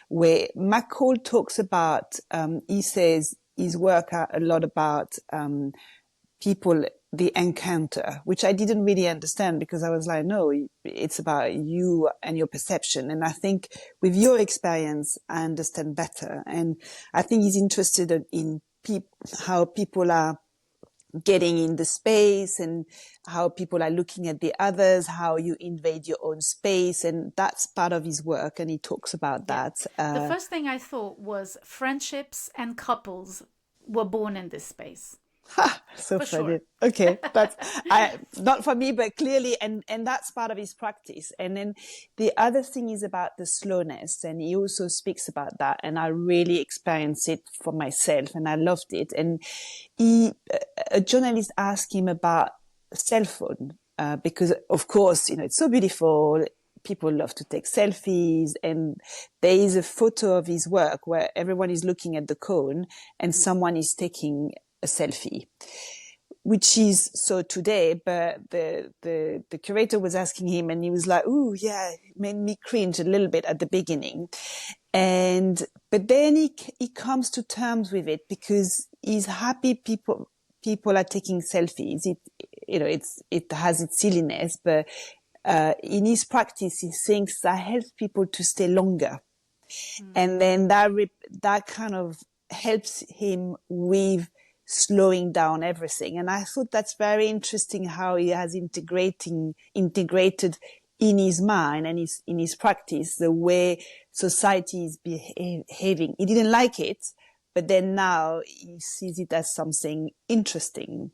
way. McCall talks about, he says his work are a lot about, people, the encounter, which I didn't really understand because I was like, no, it's about you and your perception. And I think with your experience, I understand better. And I think he's interested in how people are getting in the space and how people are looking at the others, how you invade your own space. And that's part of his work. And he talks about that. The first thing I thought was friendships and couples were born in this space. So for funny. Sure. Okay, that's not for me, but clearly, and that's part of his practice. And then the other thing is about the slowness, and he also speaks about that, and I really experienced it for myself, and I loved it. And a journalist asked him about cell phone because, of course, it's so beautiful. People love to take selfies, and there is a photo of his work where everyone is looking at the cone, and someone is taking a selfie, which is so today, but the curator was asking him and he was like, "Ooh, yeah," it made me cringe a little bit at the beginning. But then he comes to terms with it because he's happy people are taking selfies. It has its silliness, but in his practice, he thinks that helps people to stay longer. And then that kind of helps him with slowing down everything. And I thought that's very interesting how he has integrated in his mind and in his practice the way society is behaving. He didn't like it, but then now he sees it as something interesting,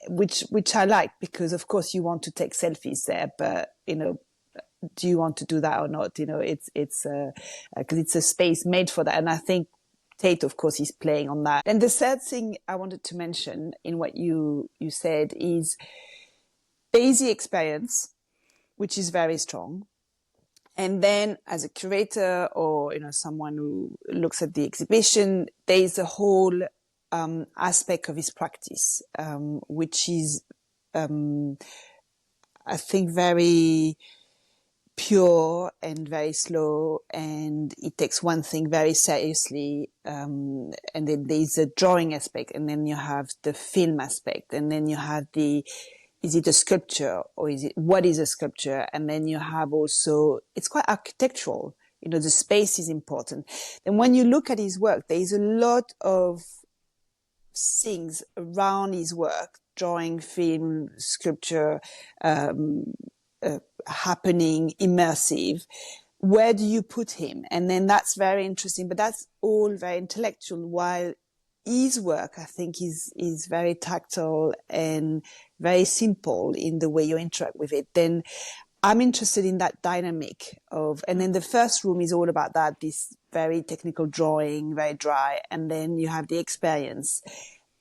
which I like because of course you want to take selfies there, but do you want to do that or not? It's because it's a space made for that. And I think Tate, of course, is playing on that. And the third thing I wanted to mention in what you said is the easy experience, which is very strong. And then as a curator or, someone who looks at the exhibition, there is a whole aspect of his practice, which is, I think, very pure and very slow, and it takes one thing very seriously, and then there's a drawing aspect, and then you have the film aspect, and then you have is it a sculpture or what is a sculpture? And then you have also, it's quite architectural, the space is important. And when you look at his work, there is a lot of things around his work, drawing, film, sculpture, happening, immersive. Where do you put him? And then that's very interesting, but that's all very intellectual, while his work, I think, is very tactile and very simple in the way you interact with it. Then I'm interested in that dynamic and then the first room is all about that, this very technical drawing, very dry, and then you have the experience.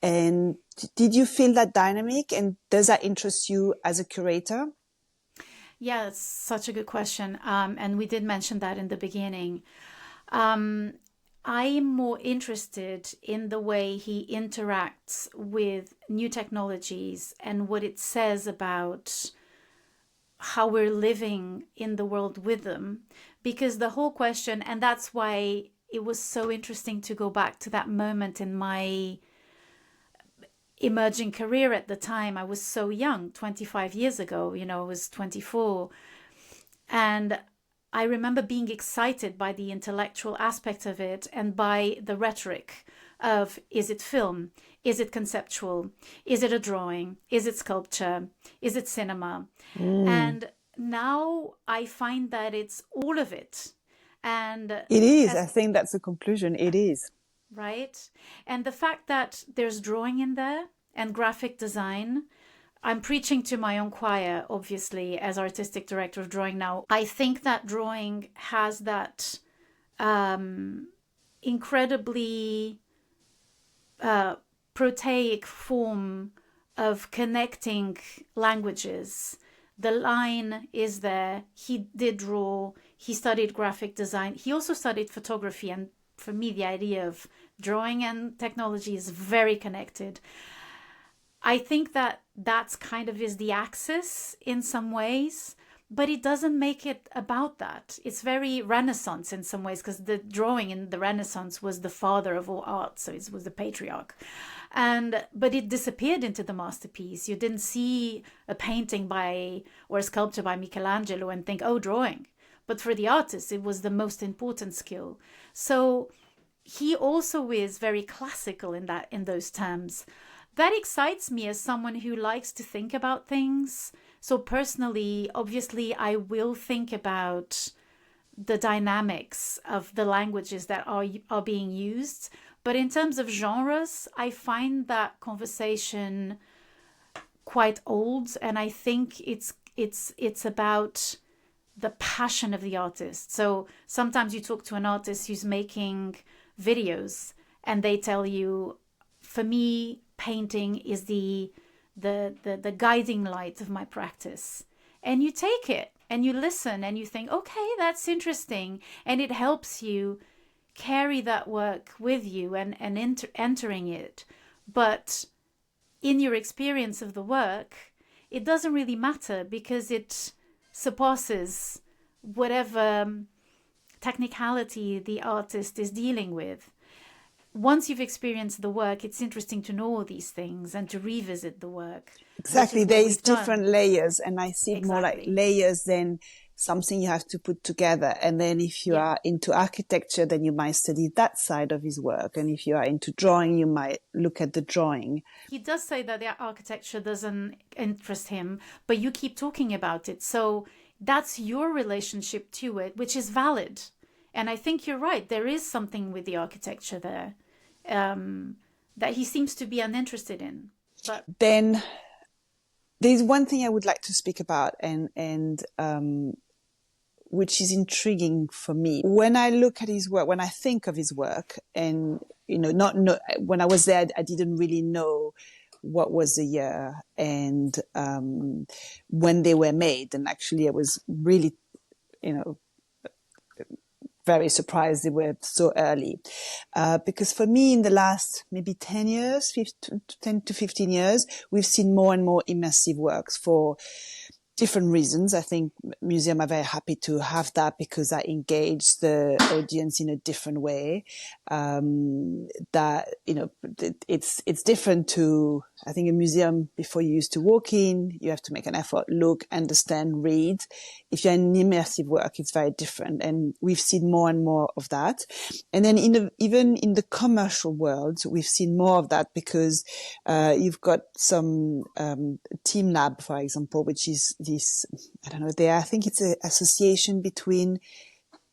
And did you feel that dynamic, and does that interest you as a curator? Yeah, it's such a good question. And we did mention that in the beginning. I'm more interested in the way he interacts with new technologies and what it says about how we're living in the world with them. Because the whole question, and that's why it was so interesting to go back to that moment in my emerging career at the time. I was so young, 25 years ago, I was 24. And I remember being excited by the intellectual aspect of it and by the rhetoric of, is it film? Is it conceptual? Is it a drawing? Is it sculpture? Is it cinema? And now I find that it's all of it. And it is. I think that's the conclusion. It is. Right? And the fact that there's drawing in there and graphic design, I'm preaching to my own choir, obviously, as artistic director of drawing now. I think that drawing has that incredibly prosaic form of connecting languages. The line is there. He did draw. He studied graphic design. He also studied photography. And for me, the idea of drawing and technology is very connected. I think that that's kind of is the axis in some ways, but it doesn't make it about that. It's very Renaissance in some ways, because the drawing in the Renaissance was the father of all art, so it was the patriarch. But it disappeared into the masterpiece. You didn't see a painting by or a sculpture by Michelangelo and think, oh, drawing. But for the artist, it was the most important skill. So he also is very classical in those terms. That excites me as someone who likes to think about things. So personally, obviously, I will think about the dynamics of the languages that are being used. But in terms of genres, I find that conversation quite old, and I think it's about the passion of the artist. So sometimes you talk to an artist who's making videos, and they tell you, for me, painting is the guiding light of my practice. And you take it and you listen and you think, okay, that's interesting. And it helps you carry that work with you and entering it. But in your experience of the work, it doesn't really matter, because it surpasses whatever technicality the artist is dealing with. Once you've experienced the work, it's interesting to know all these things and to revisit the work. Exactly. There is different layers, and I see it more like layers than something you have to put together. And then if you are into architecture, then you might study that side of his work. And if you are into drawing, you might look at the drawing. He does say that the architecture doesn't interest him, but you keep talking about it. So that's your relationship to it, which is valid. And I think you're right. There is something with the architecture there that he seems to be uninterested in. But then there's one thing I would like to speak about, and which is intriguing for me. When I look at his work, when I think of his work, and when I was there, I didn't really know what was the year and when they were made. And actually, I was really, very surprised they were so early. Because for me, in the last maybe 10 to 15 years, we've seen more and more immersive works for different reasons. I think museums are very happy to have that because that engage the audience in a different way. It's different to, I think, a museum. Before you used to walk in, you have to make an effort, look, understand, read. If you're in immersive work, it's very different. And we've seen more and more of that. And then even in the commercial world, we've seen more of that because you've got some Team Lab, for example, which is this, I think it's an association between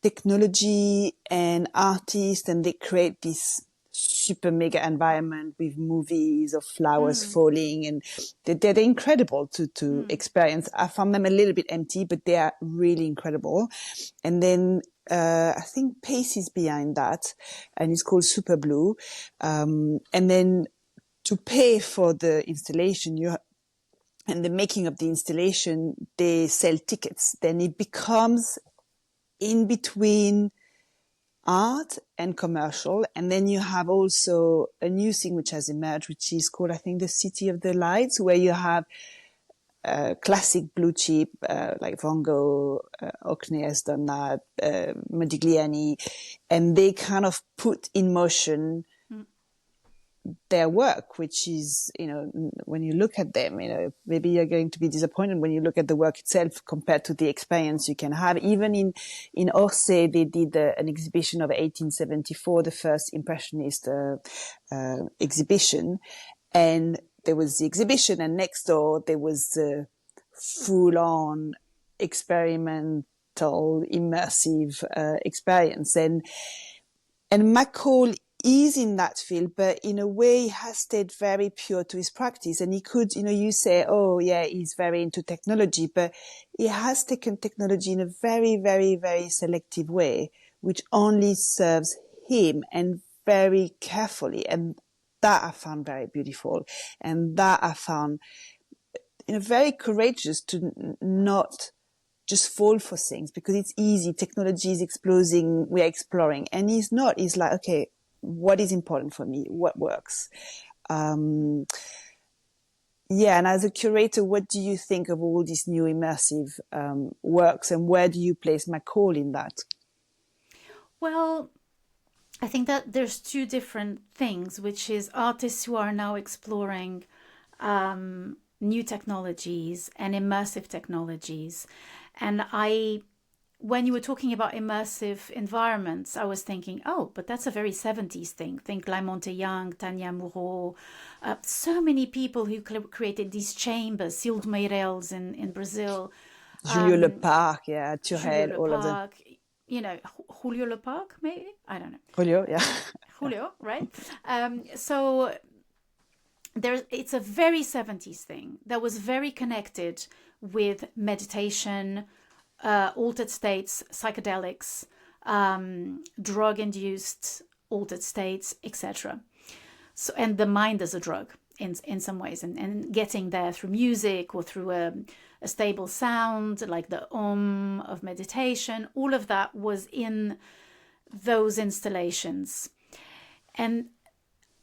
technology and artists, and they create this super mega environment with movies of flowers falling, and they're incredible to experience. I found them a little bit empty, but they are really incredible. And then I think Pace is behind that, and it's called Super Blue. And then to pay for the installation, and the making of the installation, they sell tickets. Then it becomes in between art and commercial. And then you have also a new thing which has emerged, which is called, I think, the City of the Lights, where you have classic blue chip, like Van Gogh, Hockney has done that, Modigliani, and they kind of put in motion their work, which is, when you look at them, maybe you're going to be disappointed when you look at the work itself compared to the experience you can have. Even in Orsay, they did an exhibition of 1874, the first Impressionist exhibition. And there was the exhibition, and next door there was the full-on experimental, immersive experience. And McCall is in that field, but in a way he has stayed very pure to his practice. And he could, you say, oh yeah, he's very into technology, but he has taken technology in a very, very, very selective way, which only serves him and very carefully. And that I found very beautiful. And that I found, very courageous to not just fall for things, because it's easy. Technology is exploding. We're exploring. And he's not. He's like, okay, what is important for me? What works? And as a curator, what do you think of all these new immersive works, and where do you place McCall in that? Well, I think that there's two different things, which is artists who are now exploring new technologies and immersive technologies. And when you were talking about immersive environments, I was thinking, oh, but that's a very 70s thing. Think Monte Young, Tania Moreau, so many people who created these chambers, Cildo Meireles in Brazil. Julio Leparc, Turel, all of them. Julio Leparc, maybe? I don't know. Julio, yeah. Julio, right? So it's a very 70s thing that was very connected with meditation, altered states, psychedelics, drug-induced altered states, etc. So, and the mind as a drug in some ways, and getting there through music or through a stable sound, like the Om of meditation. All of that was in those installations. And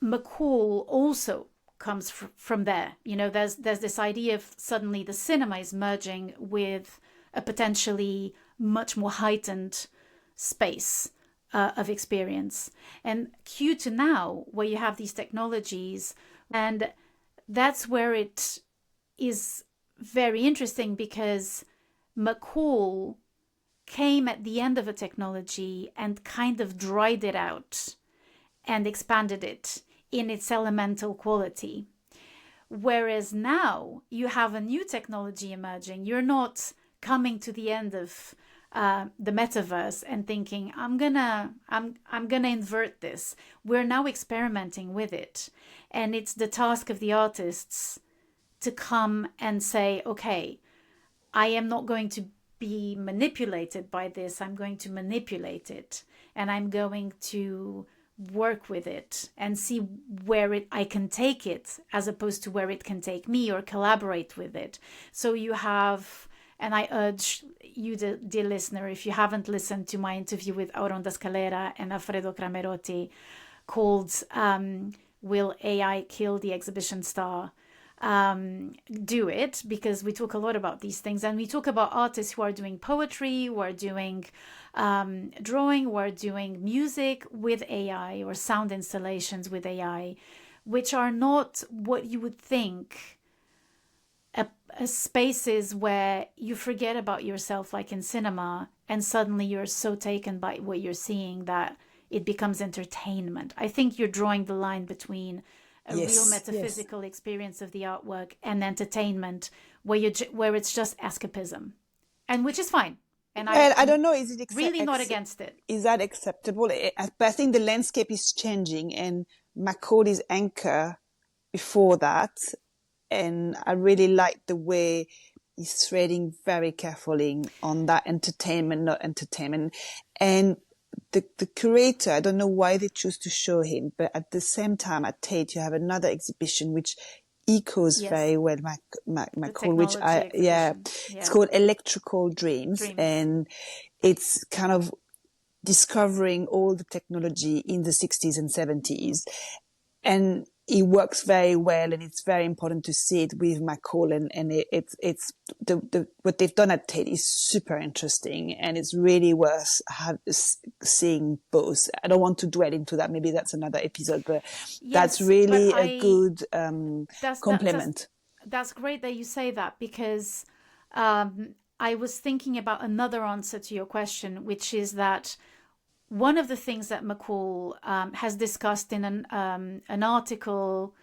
McCall also comes from there. There's this idea of suddenly the cinema is merging with a potentially much more heightened space of experience. And cue to now, where you have these technologies, and that's where it is very interesting, because McCall came at the end of a technology and kind of dried it out and expanded it in its elemental quality. Whereas now you have a new technology emerging. You're not coming to the end of the metaverse and thinking, I'm gonna invert this. We're now experimenting with it. And it's the task of the artists to come and say, okay, I am not going to be manipulated by this. I'm going to manipulate it, and I'm going to work with it and see where I can take it, as opposed to where it can take me, or collaborate with it. So you have, and I urge you, dear listener, if you haven't listened to my interview with Auron da Scalera and Alfredo Cramerotti called Will AI Kill the Exhibition Star? Do it, because we talk a lot about these things, and we talk about artists who are doing poetry, who are doing drawing, who are doing music with AI, or sound installations with AI, which are not what you would think spaces where you forget about yourself, like in cinema, and suddenly you're so taken by what you're seeing that it becomes entertainment. I think you're drawing the line between a real metaphysical experience of the artwork and entertainment, where it's just escapism, and which is fine. And I don't know, is it really not against it? Is that acceptable? But I think the landscape is changing, and McCall is anchor before that. And I really like the way he's threading very carefully on that entertainment, not entertainment. And the curator, I don't know why they choose to show him, but at the same time at Tate, you have another exhibition which echoes very well McCall, which it's called Electrical Dreams. And it's kind of discovering all the technology in the 60s and 70s. And it works very well, and it's very important to see it with McCall, and it's what they've done at Tate is super interesting, and it's really worth seeing both. I don't want to dwell into that. Maybe that's another episode, but that's really a good complement. That's great that you say that, because I was thinking about another answer to your question, which is that one of the things that McCall has discussed in an article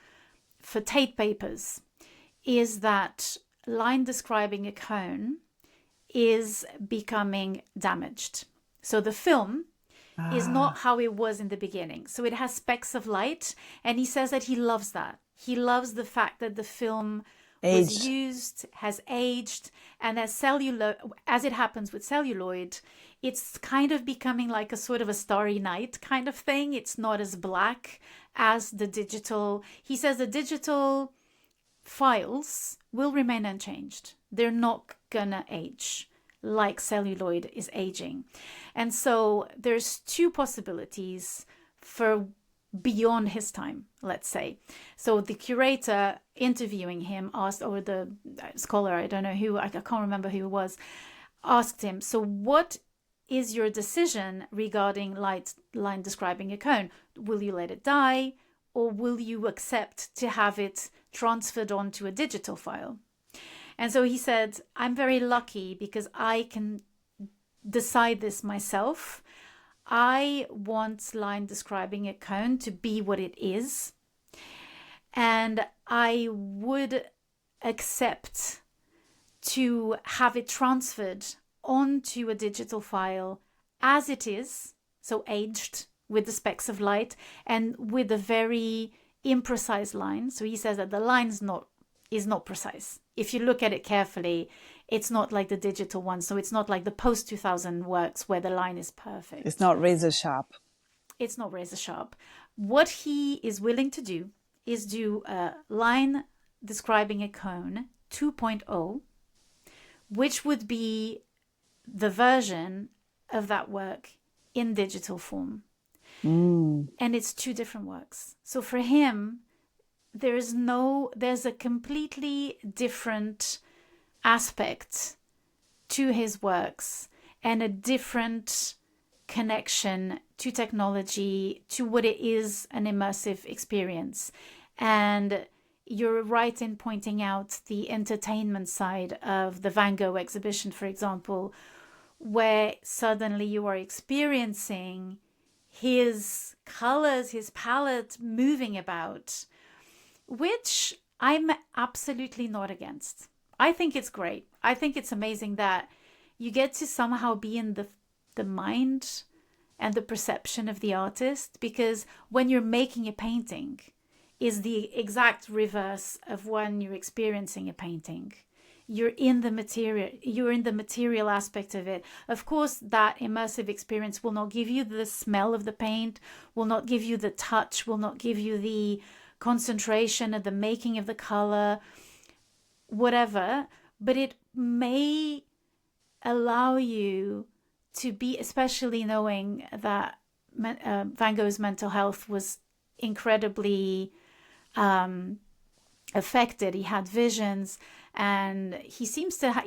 for Tate Papers is that line describing a cone is becoming damaged. So the film is not how it was in the beginning. So it has specks of light, and he says that he loves that. He loves the fact that the film was Age. used, has aged, and as it happens with celluloid, it's kind of becoming like a sort of a starry night kind of thing. It's not as black as the digital. He says the digital files will remain unchanged. They're not gonna age like celluloid is aging. And so there's two possibilities for beyond his time, let's say. So the curator interviewing him asked, or the scholar, I don't know who, I can't remember who it was, asked him, so what is your decision regarding line describing a cone? Will you let it die, or will you accept to have it transferred onto a digital file? And so he said, I'm very lucky because I can decide this myself. I want line describing a cone to be what it is. And I would accept to have it transferred onto a digital file as it is, so aged with the specks of light and with a very imprecise line. So he says that the line is not precise. If you look at it carefully, it's not like the digital one. So it's not like the post 2000 works where the line is perfect. It's not razor sharp. It's not razor sharp. What he is willing to do is do a line describing a cone 2.0, which would be the version of that work in digital form. And it's two different works. So for him, there's a completely different aspect to his works and a different connection to technology, to what it is an immersive experience. And you're right in pointing out the entertainment side of the Van Gogh exhibition, for example, where suddenly you are experiencing his colors, his palette moving about, which I'm absolutely not against. I think it's great. I think it's amazing that you get to somehow be in the mind and the perception of the artist, because when you're making a painting is the exact reverse of when you're experiencing a painting. You're in the material aspect of it. Of course, that immersive experience will not give you the smell of the paint, will not give you the touch, will not give you the concentration of the making of the color, whatever, but it may allow you to be, especially knowing that Van Gogh's mental health was incredibly affected. He had visions, and he seemed to have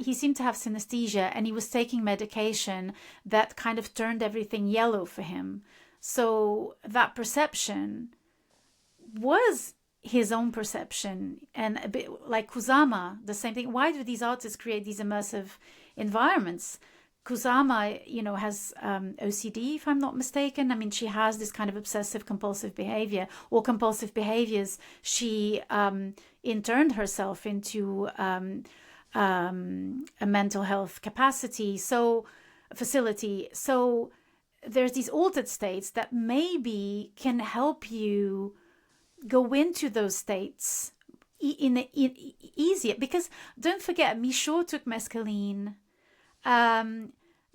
synesthesia, and he was taking medication that kind of turned everything yellow for him. So that perception was his own perception, and a bit like Kusama, the same thing. Why do these artists create these immersive environments? Kusama, has OCD, if I'm not mistaken. I mean, she has this kind of obsessive compulsive behavior or compulsive behaviors. She interned herself into a mental health facility. So there's these altered states that maybe can help you go into those states in easier. Because don't forget, Michaud took mescaline.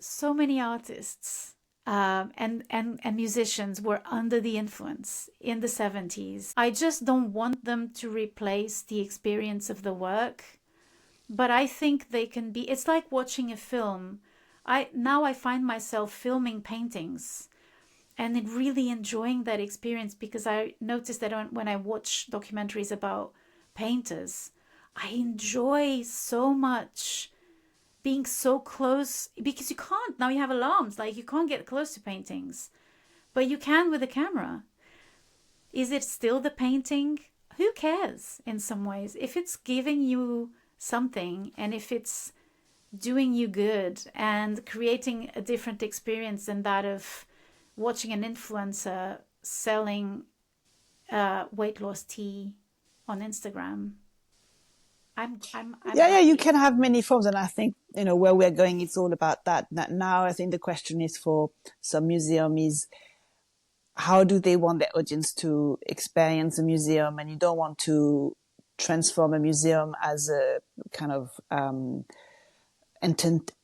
So many artists and musicians were under the influence in the 70s. I just don't want them to replace the experience of the work, but I think they can be. It's like watching a film. I find myself filming paintings and then really enjoying that experience, because I noticed that when I watch documentaries about painters, I enjoy so much being so close, because you can't, now you have alarms, like you can't get close to paintings, but you can with a camera. Is it still the painting? Who cares in some ways? If it's giving you something, and if it's doing you good and creating a different experience than that of watching an influencer selling weight loss tea on Instagram, I'm you can have many forms, and I think where we're going, it's all about that. Now I think the question is for some museum is, how do they want their audience to experience a museum? And you don't want to transform a museum as a kind of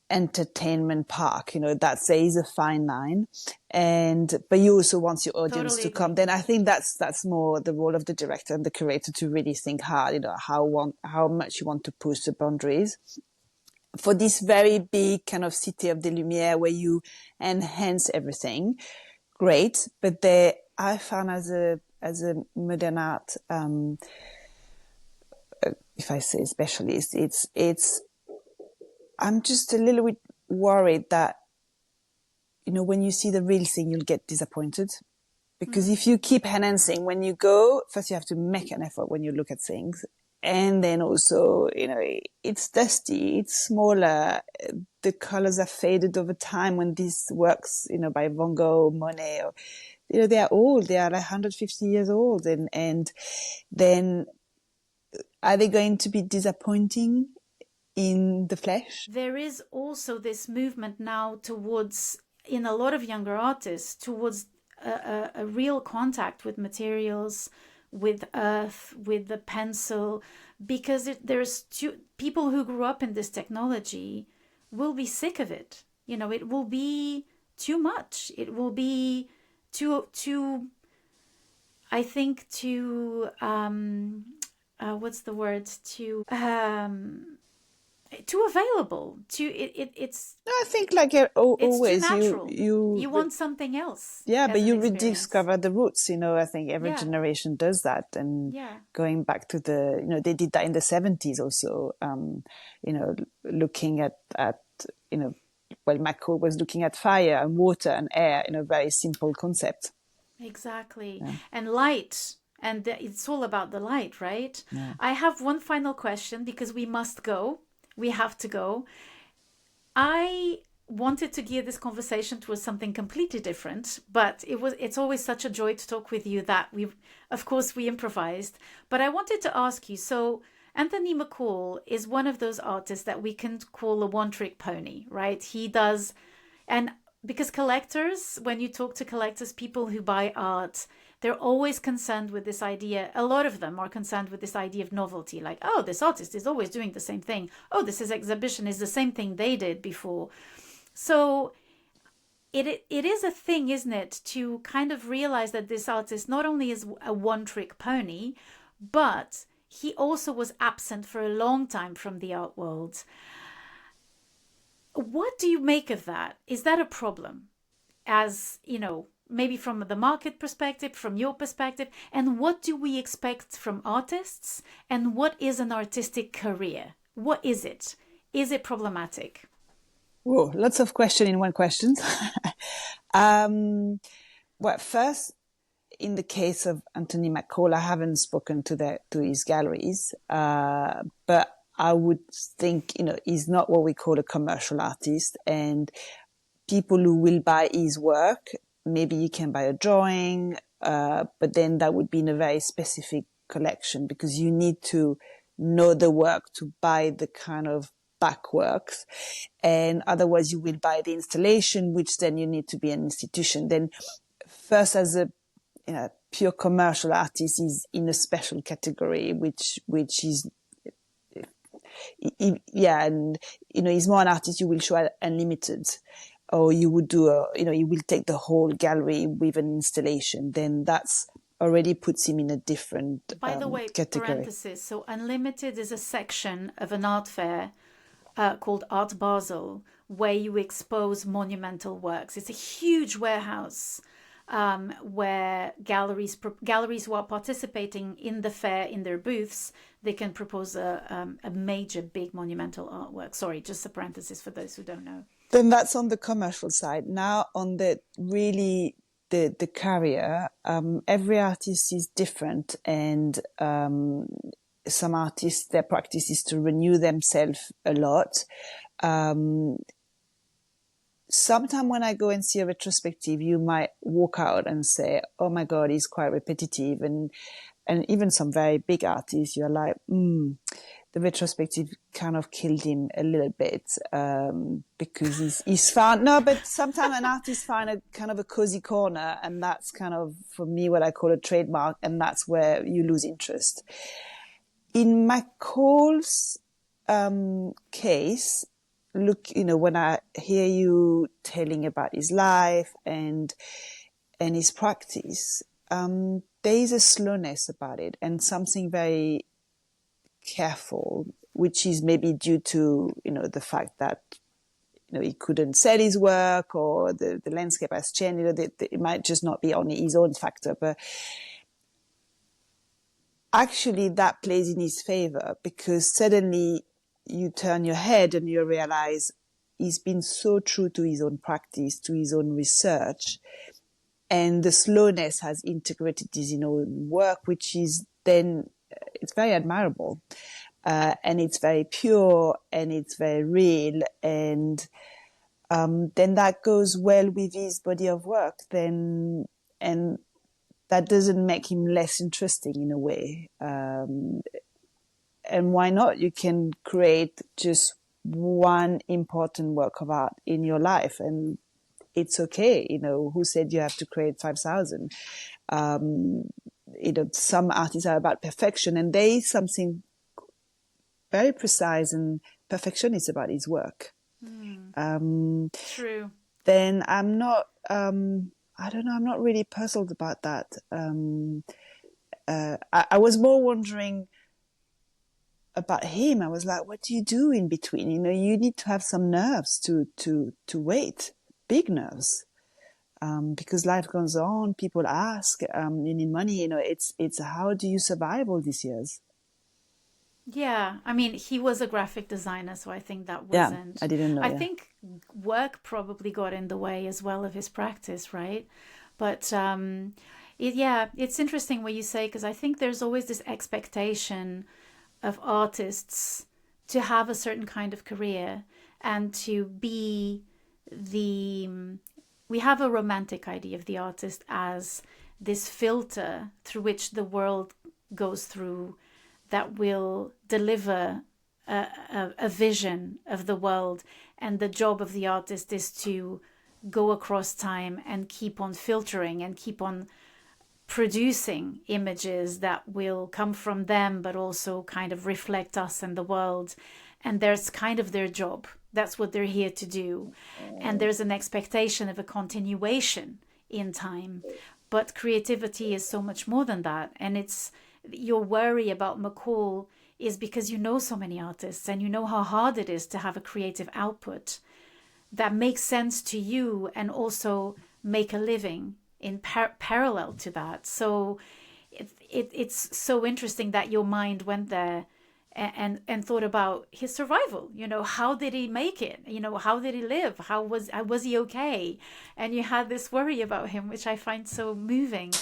entertainment park. There is a fine line, but you also want your audience Totally to agree. come. Then I think that's more the role of the director and the curator to really think hard, how much you want to push the boundaries. For this very big kind of city of the Lumière where you enhance everything, great. But I found as a modern art, if I say specialist, I'm just a little bit worried that, when you see the real thing, you'll get disappointed. Because if you keep enhancing, when you go, first you have to make an effort when you look at things. And then also, it's dusty, it's smaller, the colors are faded over time when these works, by Van Gogh, Monet, or, they are old, they are like 150 years old. And then are they going to be disappointing in the flesh? There is also this movement now towards, in a lot of younger artists, towards a real contact with materials, with earth, with the pencil, because there's people who grew up in this technology will be sick of it. It will be too much. It will be too I think too what's the word, too available, it's I think like it's always, too natural. you Want something else. Yeah, but you experience. rediscover the roots. I think every generation does that. And going back to they did that in the 70s also. Looking at McCall was looking at fire and water and air in a very simple concept. Exactly, and light. And it's all about the light, right? Yeah. I have one final question because we must go. We have to go. I wanted to gear this conversation towards something completely different, but it's always such a joy to talk with you that we improvised. But I wanted to ask you, so Anthony McCall is one of those artists that we can call a one-trick pony, right? He does, and because collectors, when you talk to collectors, people who buy art, they're always concerned with this idea. A lot of them are concerned with this idea of novelty, like, oh, this artist is always doing the same thing. Oh, this exhibition is the same thing they did before. So it is a thing, isn't it, to kind of realize that this artist not only is a one-trick pony, but he also was absent for a long time from the art world. What do you make of that? Is that a problem? As, maybe from the market perspective, from your perspective, and what do we expect from artists? And what is an artistic career? What is it? Is it problematic? Whoa, lots of questions in one question. Well, first, in the case of Anthony McCall, I haven't spoken to his galleries, but I would think, he's not what we call a commercial artist, and people who will buy his work, maybe you can buy a drawing, but then that would be in a very specific collection because you need to know the work to buy the kind of back works. And otherwise you will buy the installation, which then you need to be an institution. Then first as a pure commercial artist is in a special category, which is, and, he's more an artist you will show unlimited. Or you would do you will take the whole gallery with an installation, then that's already puts him in a different By the way, category. Parenthesis, so Unlimited is a section of an art fair called Art Basel, where you expose monumental works. It's a huge warehouse where galleries who are participating in the fair in their booths, they can propose a major, big monumental artwork. Sorry, just a parenthesis for those who don't know. Then that's on the commercial side. Now on the really the career, every artist is different, and some artists, their practice is to renew themselves a lot. Sometimes when I go and see a retrospective, you might walk out and say, oh my God, it's quite repetitive. And even some very big artists, you're like, the retrospective kind of killed him a little bit, because he's found, no, but sometimes an artist find a kind of a cozy corner, and that's kind of, for me, what I call a trademark, and that's where you lose interest. in McCall's case, look, when I hear you telling about his life and his practice, there is a slowness about it and something very careful, which is maybe due to, the fact that, he couldn't sell his work or the landscape has changed. It might just not be only his own factor, but actually that plays in his favor because suddenly you turn your head and you realize he's been so true to his own practice, to his own research, and the slowness has integrated his work, which is then, it's very admirable. And it's very pure and it's very real. And then that goes well with his body of work and that doesn't make him less interesting in a way. And why not? You can create just one important work of art in your life and it's okay. Who said you have to create 5,000? Some artists are about perfection and there is something very precise and perfectionist about his work. True. Then I'm not, I don't know, I'm not really puzzled about that. I was more wondering about him. I was like, what do you do in between? You need to have some nerves to wait, big nerves. Because life goes on, people ask, you need money, it's how do you survive all these years? Yeah, I mean, he was a graphic designer, so I think that wasn't. Yeah, I didn't know. I think work probably got in the way as well of his practice, right? But it's interesting what you say because I think there's always this expectation of artists to have a certain kind of career and to be we have a romantic idea of the artist as this filter through which the world goes through that will deliver a vision of the world. And the job of the artist is to go across time and keep on filtering and keep on producing images that will come from them, but also kind of reflect us and the world. And there's kind of their job. That's what they're here to do. And there's an expectation of a continuation in time. But creativity is so much more than that. And it's your worry about McCall is because you know so many artists and you know how hard it is to have a creative output that makes sense to you and also make a living in parallel to that. So it's so interesting that your mind went there and thought about his survival. How did he make it? How did he live? How was he okay? And you had this worry about him, which I find so moving.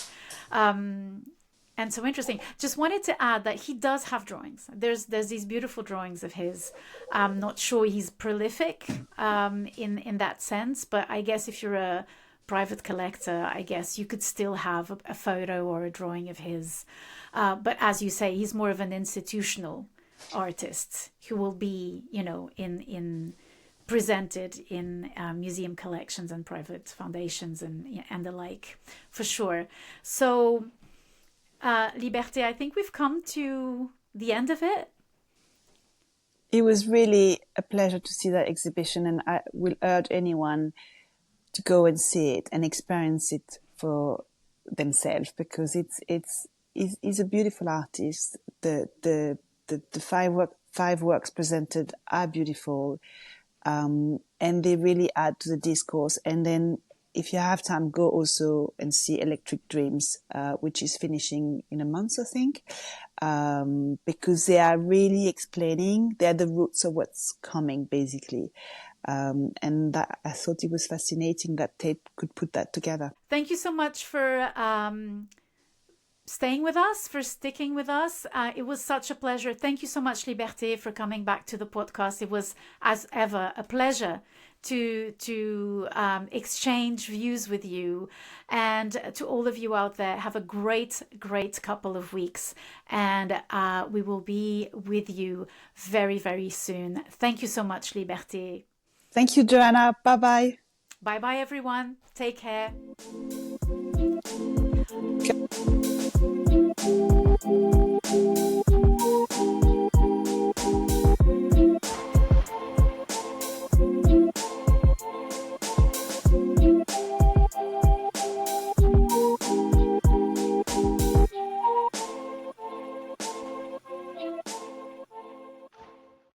And so interesting. Just wanted to add that he does have drawings. There's these beautiful drawings of his. I'm not sure he's prolific in that sense, but I guess if you're a private collector, I guess you could still have a photo or a drawing of his. But as you say, he's more of an institutional artist who will be, in presented in museum collections and private foundations and the like, for sure. So. Liberté, I think we've come to the end of it. It was really a pleasure to see that exhibition, and I will urge anyone to go and see it and experience it for themselves because he's a beautiful artist. The five works presented are beautiful, and they really add to the discourse. And then, if you have time, go also and see Electric Dreams, which is finishing in a month, I think, because they are really explaining, they're the roots of what's coming, basically. And that, I thought it was fascinating that Tate could put that together. Thank you so much for staying with us, for sticking with us. It was such a pleasure. Thank you so much, Liberté, for coming back to the podcast. It was, as ever, a pleasure to exchange views with you. And to all of you out there, have a great couple of weeks. And we will be with you very, very soon. Thank you so much, Liberté. Thank you, Joanna. Bye-bye. Bye-bye, everyone. Take care.